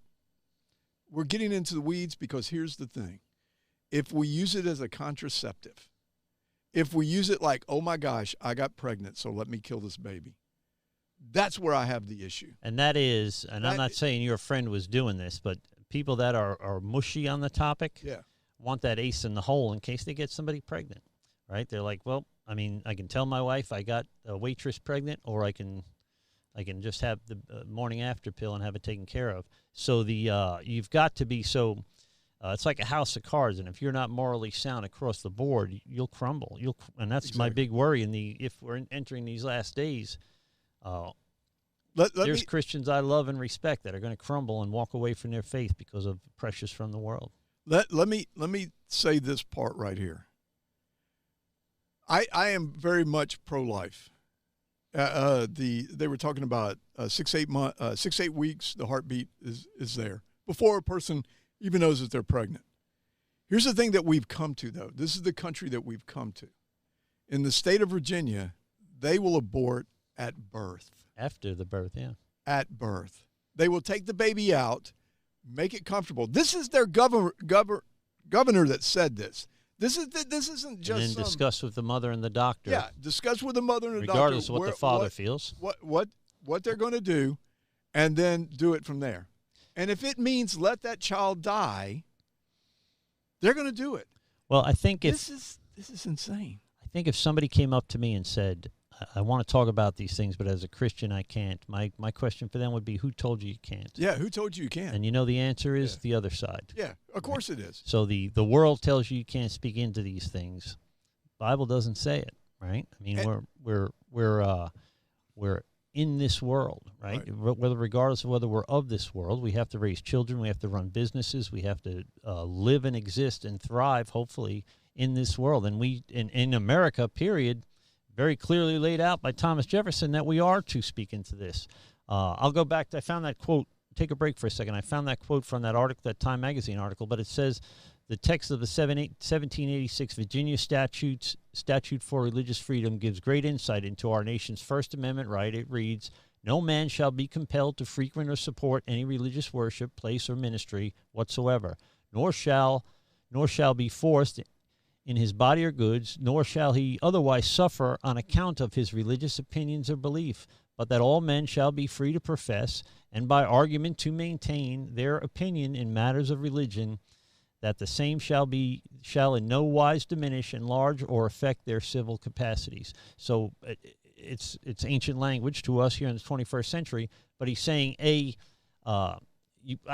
we're getting into the weeds because here's the thing. If we use it as a contraceptive, if we use it like, oh my gosh, I got pregnant, so let me kill this baby. That's where I have the issue. And that is, and I'm not saying your friend was doing this, but people that are mushy on the topic want that ace in the hole in case they get somebody pregnant, right? They're like, well, I mean, I can tell my wife I got a waitress pregnant, or I can just have the morning after pill and have it taken care of. So you've got to be so. It's like a house of cards, and if you're not morally sound across the board, you'll crumble. And that's exactly my big worry. If we're entering these last days, there's Christians I love and respect that are going to crumble and walk away from their faith because of pressures from the world. Let me say this part right here. I am very much pro-life. They were talking about 6-8 weeks. The heartbeat is there before a person even knows that they're pregnant. Here's the thing that we've come to, though. This is the country that we've come to. In the state of Virginia, they will abort at birth. After the birth, yeah. At birth. They will take the baby out, make it comfortable. This is their governor that said this. This isn't just. And then discuss with the mother and the doctor. Yeah, discuss with the mother and the doctor. Regardless of what the father feels. What they're going to do, and then do it from there. And if it means let that child die, they're going to do it. Well, I think this is insane. I think if somebody came up to me and said, I want to talk about these things, but as a Christian, I can't. My question for them would be, who told you you can't? Yeah, who told you you can't? And the answer is the other side. Yeah, of course it is. So the world tells you can't speak into these things. The Bible doesn't say it, right? I mean, we're in this world, right? Regardless of whether we're of this world, we have to raise children, we have to run businesses, we have to live and exist and thrive, hopefully, in this world. And in America, period, very clearly laid out by Thomas Jefferson that we are to speak into this. I'll go back I found that quote, take a break for a second. I found that quote from that article, that Time Magazine article, but it says, the text of the 1786 Virginia Statute for Religious Freedom gives great insight into our nation's First Amendment right. It reads, no man shall be compelled to frequent or support any religious worship, place, or ministry whatsoever, nor shall be forced in his body or goods, nor shall he otherwise suffer on account of his religious opinions or belief, but that all men shall be free to profess, and by argument to maintain their opinion in matters of religion, that the same shall in no wise diminish, enlarge, or affect their civil capacities. So it's ancient language to us here in the 21st century, but he's saying, I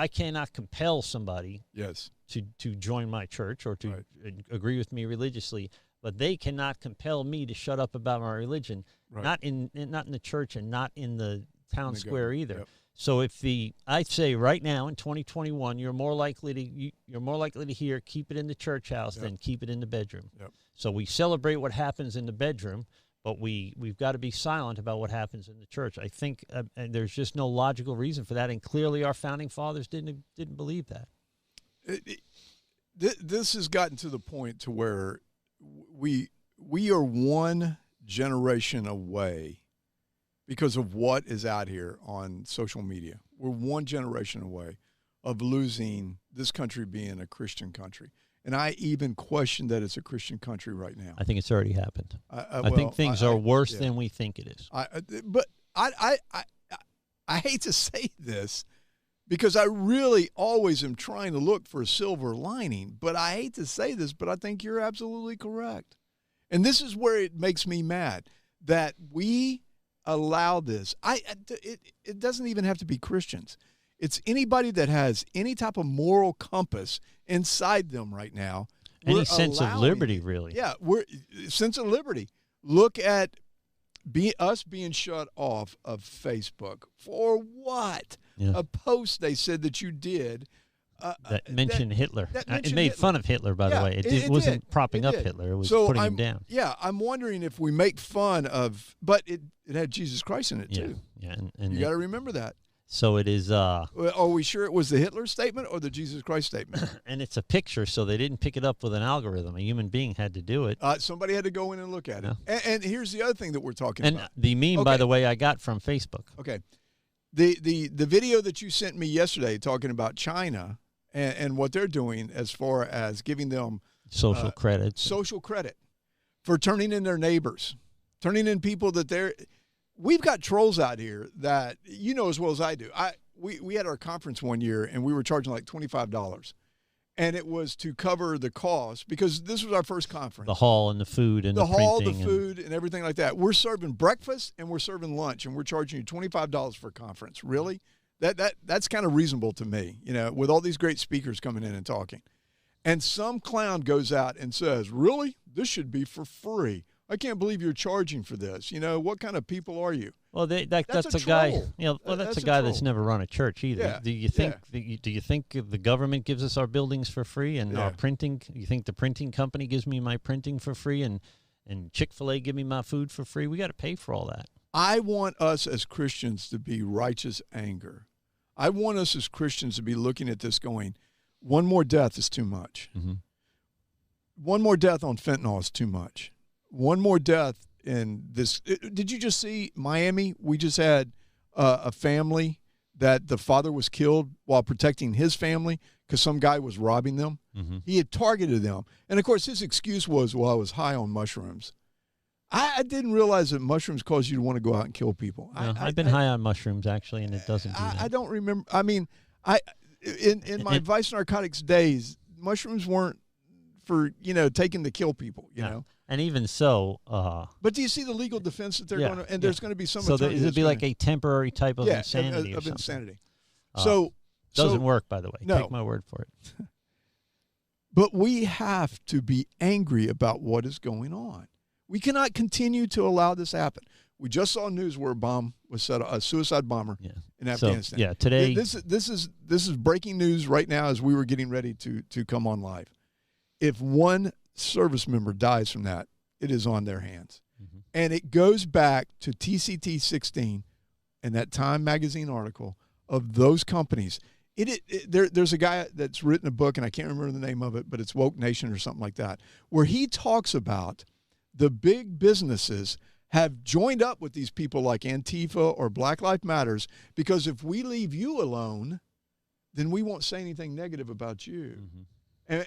cannot compel somebody to join my church or to agree with me religiously, but they cannot compel me to shut up about my religion, not in the church and not in the town square either. Yep. So I'd say right now in 2021, you're more likely to hear keep it in the church house than keep it in the bedroom. Yep. So we celebrate what happens in the bedroom, but we've got to be silent about what happens in the church. I think and there's just no logical reason for that, and clearly our founding fathers didn't believe that. This has gotten to the point to where we are one generation away because of what is out here on social media. We're one generation away of losing this country being a Christian country. And I even question that it's a Christian country right now. I think it's already happened. I think things are worse than we think it is. But I hate to say this because I really always am trying to look for a silver lining. But I hate to say this, but I think you're absolutely correct. And this is where it makes me mad that we allow this. It doesn't even have to be Christians. It's anybody that has any type of moral compass inside them right now. Any sense of liberty, really. Yeah, sense of liberty. Look at us being shut off of Facebook. For what? Yeah. A post they said that you did. That mentioned Hitler. It made Hitler. fun of Hitler, by the way. It wasn't propping up Hitler. It was putting him down. Yeah, I'm wondering if we make fun of, but it had Jesus Christ in it, too. Yeah, and you got to remember that. So it is. Are we sure it was the Hitler statement or the Jesus Christ statement? And it's a picture, so they didn't pick it up with an algorithm. A human being had to do it. Somebody had to go in and look at it. And here's the other thing that we're talking about. And the meme, by the way, I got from Facebook. Okay. The video that you sent me yesterday talking about China and what they're doing as far as giving them social credit for turning in their neighbors, turning in people that they're. We've got trolls out here that you know as well as I do. We had our conference one year and we were charging like $25, and it was to cover the cost because this was our first conference. The hall and the food and the food and everything like that. We're serving breakfast and we're serving lunch and we're charging you $25 for a conference. Really? That's kind of reasonable to me, you know, with all these great speakers coming in and talking. And some clown goes out and says, "Really? This should be for free. I can't believe you're charging for this. You know, what kind of people are you?" Well, that's a guy. You know, well, that's a guy that's never run a church either. Yeah. Do you think the government gives us our buildings for free and our printing? You think the printing company gives me my printing for free and Chick-fil-A give me my food for free? We got to pay for all that. I want us as Christians to be righteous anger. I want us as Christians to be looking at this going, one more death is too much. Mm-hmm. One more death on fentanyl is too much. One more death in this. Did you just see Miami? We just had a family that the father was killed while protecting his family because some guy was robbing them. Mm-hmm. He had targeted them. And, of course, his excuse was, well, I was high on mushrooms. I didn't realize that mushrooms cause you to want to go out and kill people. No, I've been high on mushrooms, actually, and it doesn't do that. I don't remember. I mean, in my vice narcotics days, mushrooms weren't for, taking to kill people, you know. And even so. But do you see the legal defense that they're going to, and there's going to be some. So it'd be like a temporary type of insanity. Of insanity. Doesn't work, by the way. No. Take my word for it. But we have to be angry about what is going on. We cannot continue to allow this happen. We just saw news where a bomb was set, a suicide bomber in Afghanistan. So, today. This is breaking news right now as we were getting ready to come on live. If one service member dies from that, it is on their hands. Mm-hmm. And it goes back to TCT 16 and that Time magazine article of those companies. There's a guy that's written a book, and I can't remember the name of it, but it's Woke Nation or something like that, where he talks about the big businesses have joined up with these people like Antifa or Black Lives Matters because if we leave you alone, then we won't say anything negative about you. Mm-hmm.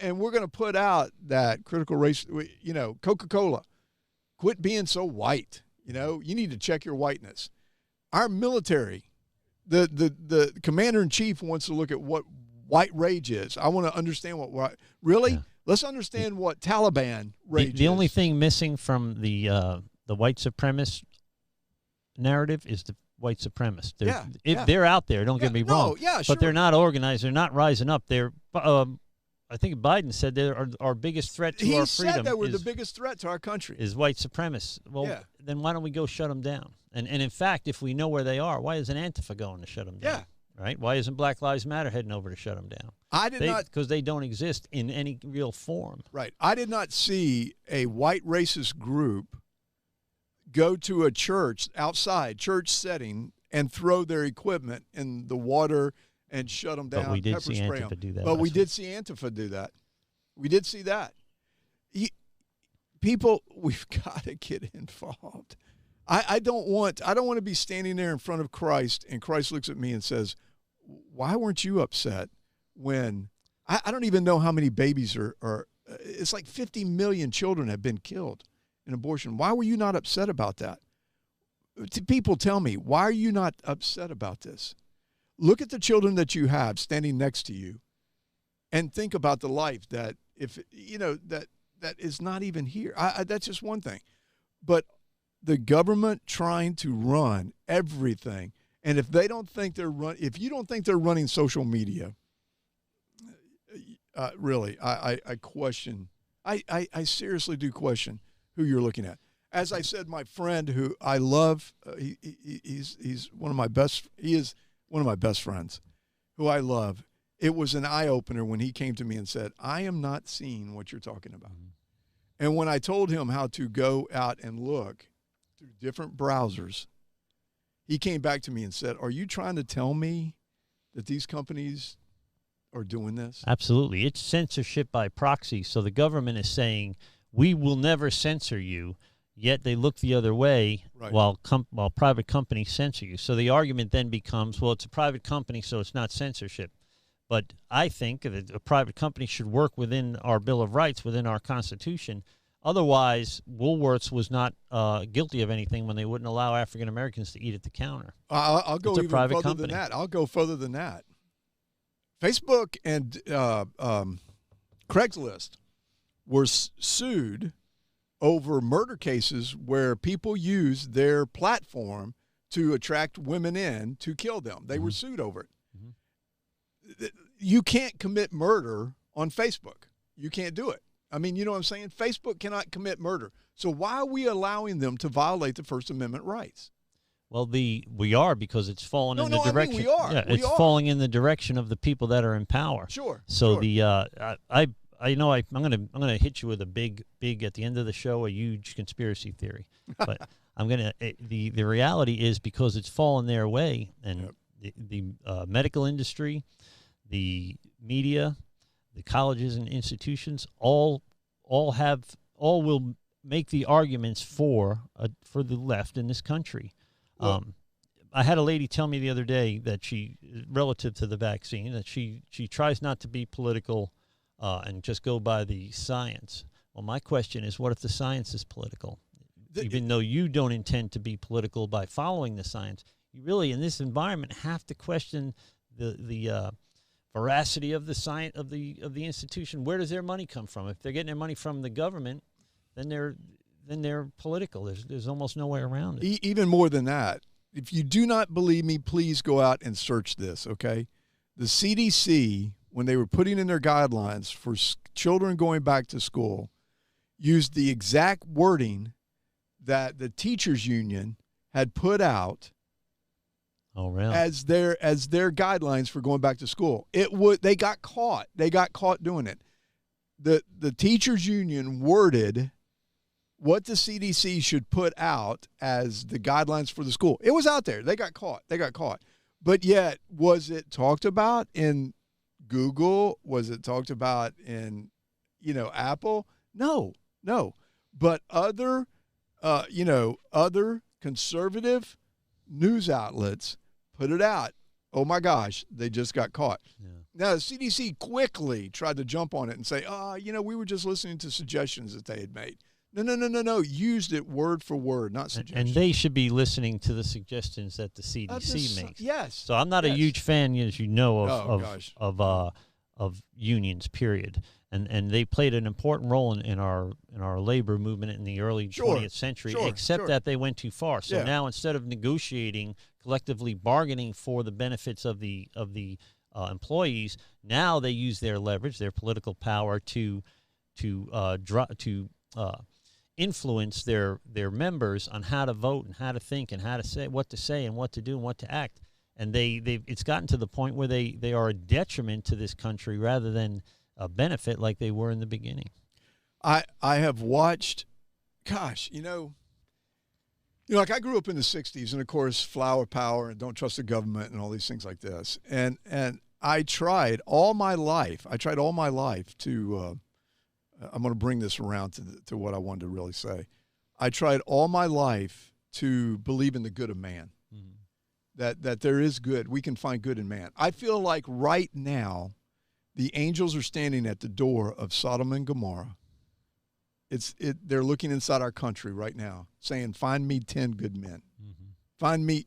And we're going to put out that critical race, Coca-Cola. Quit being so white. You need to check your whiteness. Our military, the commander-in-chief wants to look at what white rage is. I want to understand what white – really? Yeah. Let's understand what Taliban rage is. The only thing missing from the white supremacist narrative is the white supremacists. They're out there, don't get me wrong. Yeah, sure. But they're not organized. They're not rising up. They're I think Biden said they're our biggest threat to our freedom. He said that we're the biggest threat to our country. Is white supremacists. Well, then why don't we go shut them down? And in fact, if we know where they are, why isn't Antifa going to shut them down? Yeah. Right? Why isn't Black Lives Matter heading over to shut them down? Because they don't exist in any real form. Right. I did not see a white racist group go to a church, church setting, and throw their equipment in the water and shut them down. But we did see Antifa do that. But we did see Antifa do that. We did see that. People, we've got to get involved. I don't want to be standing there in front of Christ and Christ looks at me and says, why weren't you upset when I don't even know how many babies are it's like 50 million children have been killed in abortion. Why were you not upset about that? People tell me, why are you not upset about this? Look at the children that you have standing next to you and think about the life that if you know that is not even here. That's just one thing. But the government trying to run everything, and if they don't think if you don't think they're running social media, really, I question. I seriously do question who you're looking at. As I said, my friend who I love, he's one of my best. He is one of my best friends, who I love. It was an eye opener when he came to me and said, "I am not seeing what you're talking about." Mm-hmm. And when I told him how to go out and look through different browsers, he came back to me and said, "Are you trying to tell me that these companies are doing this?" Absolutely. It's censorship by proxy. So the government is saying, we will never censor you, yet they look the other way, right, while private companies censor you. So the argument then becomes, well, it's a private company, so it's not censorship. But I think that a private company should work within our Bill of Rights, within our Constitution. Otherwise, Woolworths was not guilty of anything when they wouldn't allow African Americans to eat at the counter. I'll go even further than that. I'll go further than that. Facebook and Craigslist were sued over murder cases where people used their platform to attract women in to kill them. They were sued over it. You can't commit murder on Facebook. You can't do it. I mean, you know what I'm saying? Facebook cannot commit murder. So why are we allowing them to violate the First Amendment rights? Well, we are, because it's falling in the direction. I mean, we are. Yeah, it's falling in the direction of the people that are in power. Sure. So sure. I'm gonna hit you with a big at the end of the show, a huge conspiracy theory. But the reality is, because it's fallen their way, and the medical industry, the media, the colleges and institutions all will make the arguments for the left in this country. Well, I had a lady tell me the other day that relative to the vaccine, that she tries not to be political and just go by the science. Well, my question is, what if the science is political? Even though you don't intend to be political by following the science, you really, in this environment, have to question the veracity of the science of the institution. Where does their money come from? If they're getting their money from the government, then they're political. There's almost no way around it. Even more than that, if you do not believe me, please go out and search this, okay? The CDC, when they were putting in their guidelines for children going back to school, used the exact wording that the teachers union had put out as their guidelines for going back to school. They got caught. They got caught doing it. The teachers union worded what the CDC should put out as the guidelines for the school. It was out there. They got caught. But yet, was it talked about in Google? Was it talked about in, Apple? No. But other conservative news outlets put it out. Oh my gosh, they just got caught. Yeah. Now, the CDC quickly tried to jump on it and say, we were just listening to suggestions that they had made. No. Used it word for word, not suggestions. And they should be listening to the suggestions that the CDC makes. Yes. So I'm not a huge fan, as you know, of unions, period. And they played an important role in our labor movement in the early 20th century, except that they went too far. So now, instead of negotiating, collectively bargaining for the benefits of the employees, now they use their leverage, their political power to influence their members on how to vote and how to think and how to say what to say and what to do and what to act. And it's gotten to the point where they are a detriment to this country rather than a benefit like they were in the beginning. I have watched, like I grew up in the 60s, and of course flower power and don't trust the government and all these things like this. And I tried all my life to I'm going to bring this around to what I wanted to really say. I tried all my life to believe in the good of man, that there is good. We can find good in man. I feel like right now the angels are standing at the door of Sodom and Gomorrah. They're looking inside our country right now saying, find me 10 good men. Find me,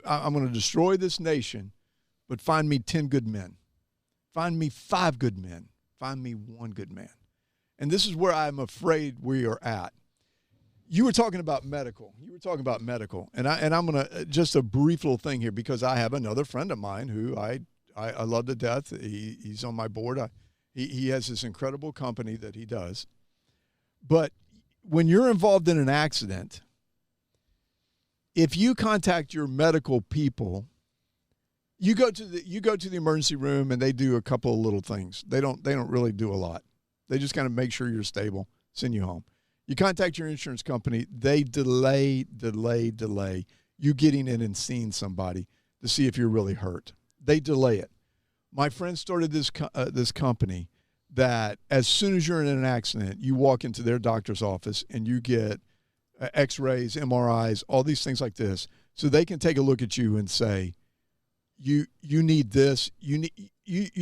I'm going to destroy this nation, but find me 10 good men. Find me 5 good men. Find me 1 good man. And this is where I'm afraid we are at. You were talking about medical. And I'm going to, just a brief little thing here, because I have another friend of mine who I love to death. He's on my board. He has this incredible company that he does. But when you're involved in an accident, if you contact your medical people, you go to the emergency room and they do a couple of little things. They don't really do a lot. They just kind of make sure you're stable, send you home. You contact your insurance company, they delay you getting in and seeing somebody to see if you're really hurt. They delay it. My friend started this company that as soon as you're in an accident, you walk into their doctor's office and you get X-rays, MRIs, all these things like this, so they can take a look at you and say, you need this. You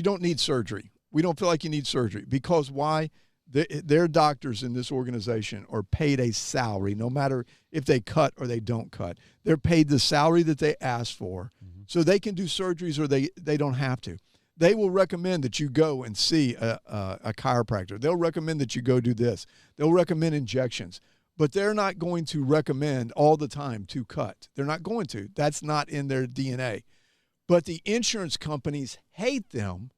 don't need surgery. We don't feel like you need surgery. Because why? Their doctors in this organization are paid a salary, no matter if they cut or they don't cut. They're paid the salary that they ask for, so they can do surgeries or they don't have to. They will recommend that you go and see a chiropractor. They'll recommend that you go do this. They'll recommend injections. But they're not going to recommend all the time to cut. They're not going to. That's not in their DNA. But the insurance companies hate them,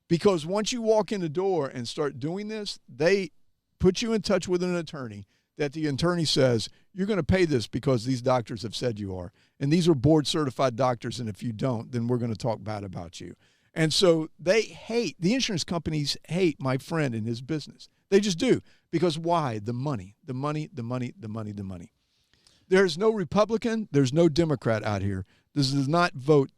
because once you walk in the door and start doing this, they put you in touch with an attorney that the attorney says, you're going to pay this because these doctors have said you are. And these are board-certified doctors, and if you don't, then we're going to talk bad about you. And so the insurance companies hate my friend and his business. They just do. Because why? The money. There's no Republican, there's no Democrat out here. This does not vote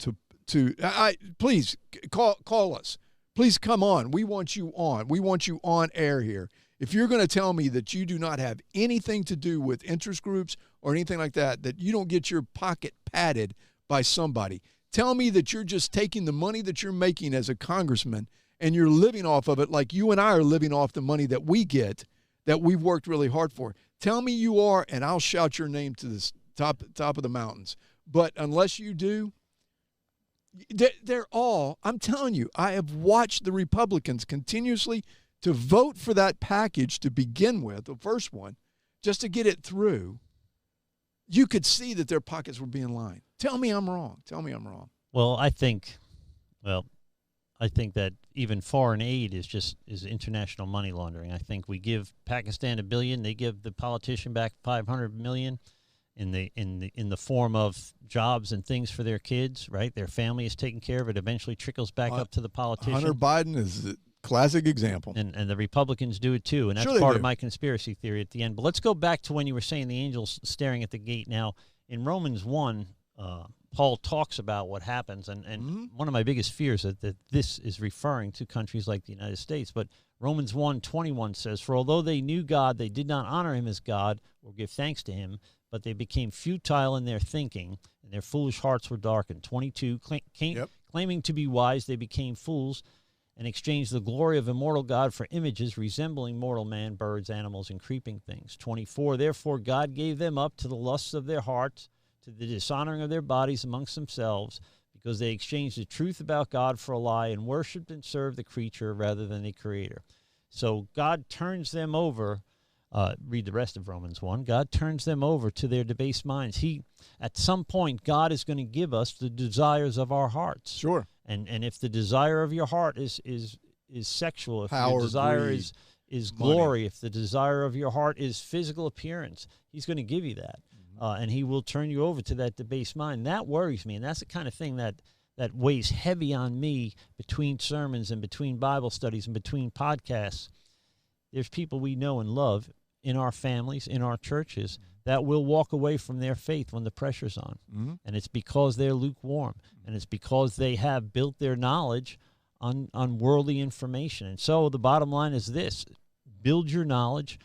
please call us. Please come on. We want you on. We want you on air here. If you're going to tell me that you do not have anything to do with interest groups or anything like that, that you don't get your pocket padded by somebody, tell me that you're just taking the money that you're making as a congressman and you're living off of it like you and I are living off the money that we get, that we've worked really hard for. Tell me you are, and I'll shout your name to the top of the mountains. But unless you do, they're all, I'm telling you, I have watched the Republicans continuously to vote for that package to begin with, the first one, just to get it through. You could see that their pockets were being lined. Tell me I'm wrong. Well, I think that even foreign aid is international money laundering. I think we give Pakistan $1 billion, they give the politician back $500 million in the form of jobs and things for their kids, right? Their family is taken care of. It eventually trickles back up to the politician. Hunter Biden is a classic example. And the Republicans do it too, and that's part of my conspiracy theory at the end. But let's go back to when you were saying the angels staring at the gate. Now, in Romans 1, Paul talks about what happens, and one of my biggest fears is that this is referring to countries like the United States. But Romans 1:21 says, "For although they knew God, they did not honor him as God or give thanks to him, but they became futile in their thinking, and their foolish hearts were darkened." 22, claiming to be wise, they became fools and exchanged the glory of immortal God for images resembling mortal man, birds, animals, and creeping things. 24, therefore God gave them up to the lusts of their hearts, to the dishonoring of their bodies amongst themselves, because they exchanged the truth about God for a lie and worshipped and served the creature rather than the Creator. So God turns them over. Read the rest of Romans 1. God turns them over to their debased minds. At some point, God is going to give us the desires of our hearts. Sure. And if the desire of your heart is sexual, if power, your desire greed, is glory, if the desire of your heart is physical appearance, he's going to give you that. And he will turn you over to that debased mind. That worries me, and that's the kind of thing that weighs heavy on me between sermons and between Bible studies and between podcasts. There's people we know and love in our families, in our churches, that will walk away from their faith when the pressure's on. And it's because they're lukewarm, and it's because they have built their knowledge on worldly information. And so the bottom line is this: build your knowledge,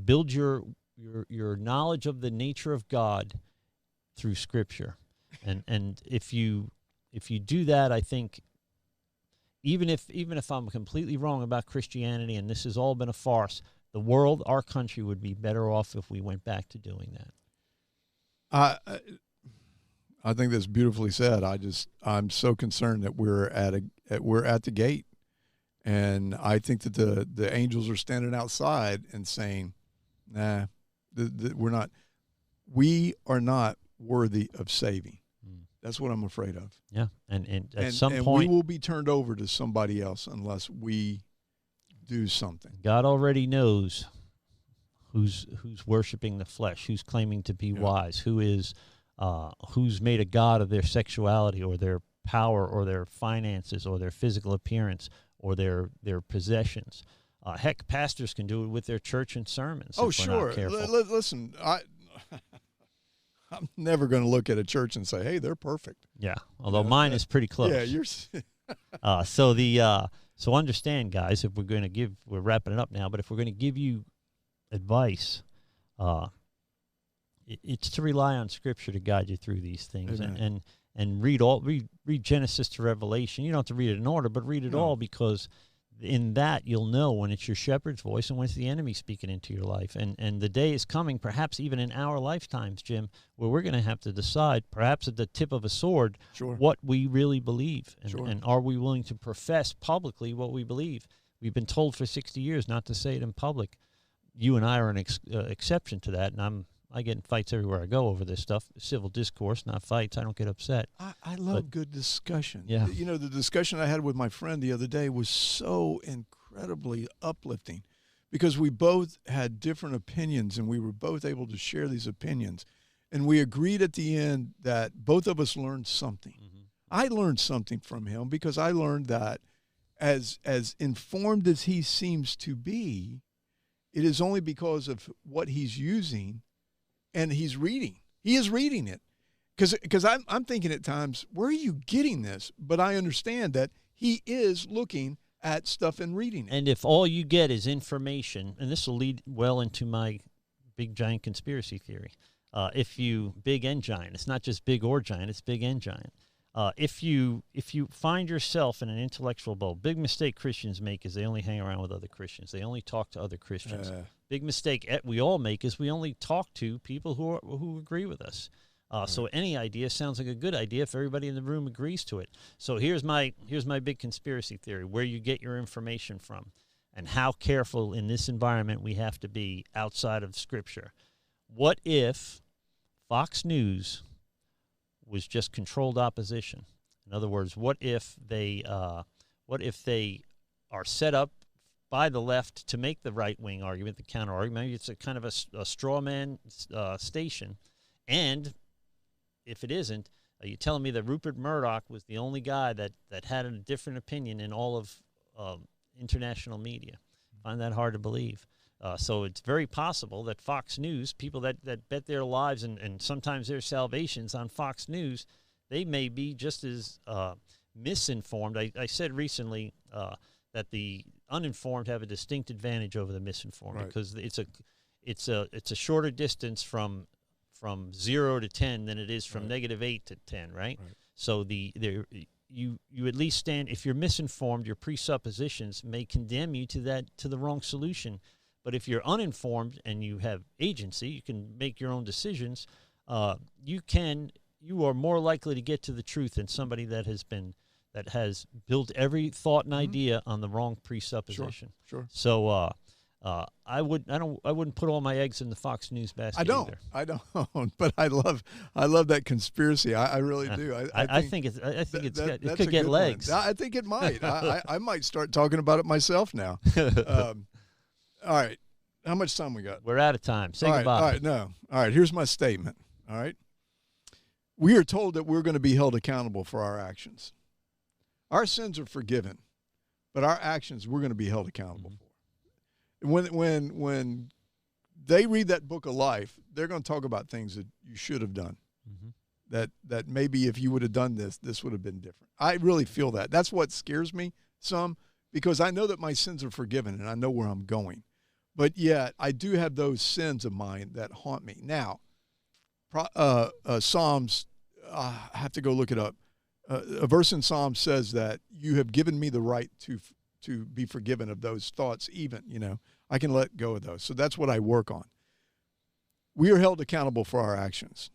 build your your knowledge of the nature of God through Scripture, and if you do that, I think even if I'm completely wrong about Christianity and this has all been a farce, the world, our country, would be better off if we went back to doing that. I think that's beautifully said. I'm so concerned that we're at the gate, and I think that the angels are standing outside and saying, "Nah, we are not worthy of saving." That's what I'm afraid of. Yeah, and at some point we will be turned over to somebody else unless we do something. God already knows who's worshiping the flesh, who's claiming to be wise, who's made a god of their sexuality or their power or their finances or their physical appearance or their possessions. Heck, pastors can do it with their church and sermons. Oh, if we're sure. Not careful. Listen, I'm never going to look at a church and say, "Hey, they're perfect." Yeah, although mine is pretty close. Yeah, you're. So understand, guys, if we're wrapping it up now, but if we're going to give you advice, it's to rely on Scripture to guide you through these things, and read Genesis to Revelation. You don't have to read it in order, but read it all, because in that you'll know when it's your shepherd's voice and when it's the enemy speaking into your life. And the day is coming, perhaps even in our lifetimes, Jim, where we're going to have to decide, perhaps at the tip of a sword, what we really believe. And are we willing to profess publicly what we believe? We've been told for 60 years not to say it in public. You and I are an exception to that, and I get in fights everywhere I go over this stuff. Civil discourse, not fights. I don't get upset. I love good discussion. Yeah. You know, the discussion I had with my friend the other day was so incredibly uplifting, because we both had different opinions, and we were both able to share these opinions. And we agreed at the end that both of us learned something. Mm-hmm. I learned something from him, because I learned that as informed as he seems to be, it is only because of what he's using. And he's reading. He is reading it. Because I'm thinking at times, where are you getting this? But I understand that he is looking at stuff and reading it. And if all you get is information, and this will lead well into my big, giant conspiracy theory. Big and giant. It's not just big or giant, it's big and giant. If you find yourself in an intellectual bubble, big mistake Christians make is they only hang around with other Christians. They only talk to other Christians. Big mistake we all make is we only talk to people who agree with us. So any idea sounds like a good idea if everybody in the room agrees to it. So here's my big conspiracy theory: where you get your information from, and how careful in this environment we have to be outside of Scripture. What if Fox News was just controlled opposition? In other words, what if they are set up by the left to make the right-wing argument, the counter-argument? Maybe it's a kind of a straw man station. And if it isn't, are you telling me that Rupert Murdoch was the only guy that had a different opinion in all of international media? I find that hard to believe. So it's very possible that Fox News, people that bet their lives and sometimes their salvations on Fox News, they may be just as misinformed. I said recently that the uninformed have a distinct advantage over the misinformed, because it's a shorter distance from 0 to 10 than it is from -8 to 10, right? So you at least stand, if you're misinformed, your presuppositions may condemn you to the wrong solution. But if you're uninformed and you have agency, you can make your own decisions. You are more likely to get to the truth than somebody that has built every thought and idea on the wrong presupposition. Sure. So I wouldn't put all my eggs in the Fox News basket. I don't. But I love that conspiracy. I really do. I think it could get legs. I think it might. I might start talking about it myself now. All right. How much time we got? We're out of time. Say goodbye. All right. Here's my statement. All right. We are told that we're going to be held accountable for our actions. Our sins are forgiven, but our actions we're going to be held accountable for. When they read that book of life, they're going to talk about things that you should have done. That maybe if you would have done this would have been different. I really feel that. That's what scares me some, because I know that my sins are forgiven and I know where I'm going. But yet, I do have those sins of mine that haunt me. Now, Psalms, I have to go look it up. A verse in Psalms says that you have given me the right to be forgiven of those thoughts even, I can let go of those. So that's what I work on. We are held accountable for our actions.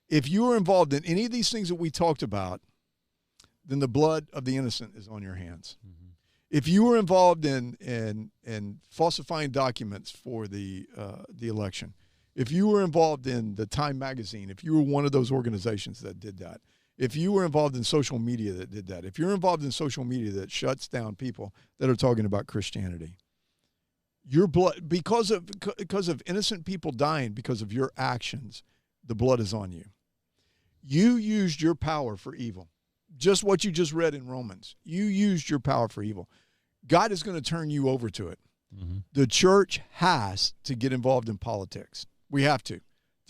If you are involved in any of these things that we talked about, then the blood of the innocent is on your hands. Mm-hmm. If you were involved in falsifying documents for the election, if you were involved in the Time magazine, if you were one of those organizations that did that, if you were involved in social media that did that, if you're involved in social media that shuts down people that are talking about Christianity, your blood, because of innocent people dying because of your actions, the blood is on you. You used your power for evil. Just what you just read in Romans. You used your power for evil. God is going to turn you over to it. Mm-hmm. The church has to get involved in politics. We have to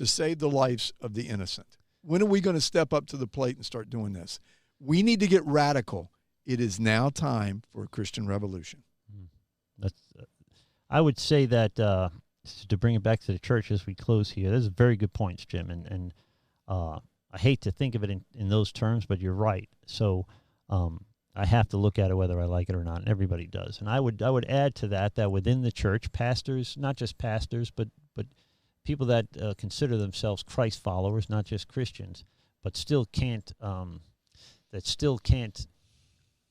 save the lives of the innocent. When are we going to step up to the plate and start doing this? We need to get radical. It is now time for a Christian revolution. I would say that to bring it back to the church as we close here, those are very good points, Jim. And I hate to think of it in those terms, but you're right. So I have to look at it whether I like it or not, and everybody does. And I would add to that within the church, pastors, not just pastors, but people that consider themselves Christ followers, not just Christians, but still can't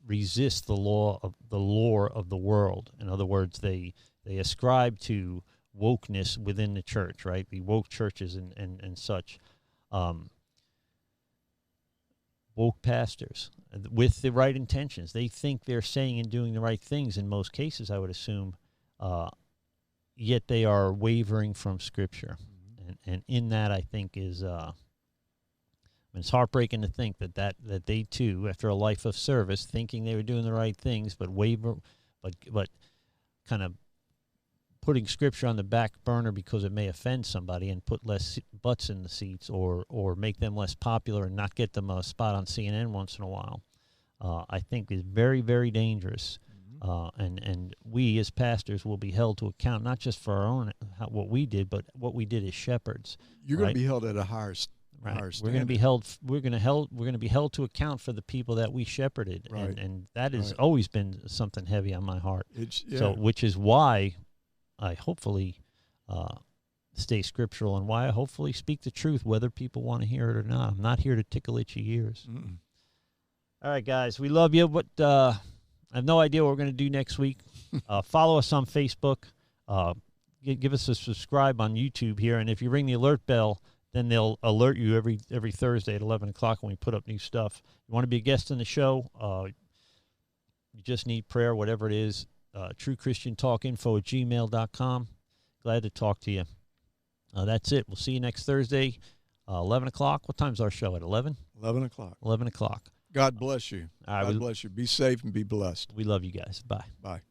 resist the lore of the world. In other words, they ascribe to wokeness within the church, right? The woke churches and such. Woke pastors with the right intentions. They think they're saying and doing the right things in most cases, I would assume, yet they are wavering from Scripture. Mm-hmm. And in that, I think, is it's heartbreaking to think that they, too, after a life of service, thinking they were doing the right things, but kind of putting Scripture on the back burner because it may offend somebody and put less butts in the seats or make them less popular and not get them a spot on CNN once in a while, I think is very, very dangerous. Mm-hmm. And we as pastors will be held to account, not just for our own, what we did, but what we did as shepherds. You're going to be held at a higher right. Higher we're going to be held. We're going to be held to account for the people that we shepherded, right. and that has always been something heavy on my heart. Yeah. So, which is why I hopefully stay scriptural, and why I hopefully speak the truth, whether people want to hear it or not. I'm not here to tickle itchy ears. Mm-mm. All right, guys, we love you, but I have no idea what we're going to do next week. Follow us on Facebook. Give us a subscribe on YouTube here, and if you ring the alert bell, then they'll alert you every Thursday at 11 o'clock when we put up new stuff. You want to be a guest on the show? You just need prayer, whatever it is. TrueChristianTalkInfo@gmail.com. Glad to talk to you. That's it. We'll see you next Thursday, 11 o'clock. What time's our show? At 11? 11 o'clock. 11 o'clock. God bless you. All right, God bless you. Be safe and be blessed. We love you guys. Bye. Bye.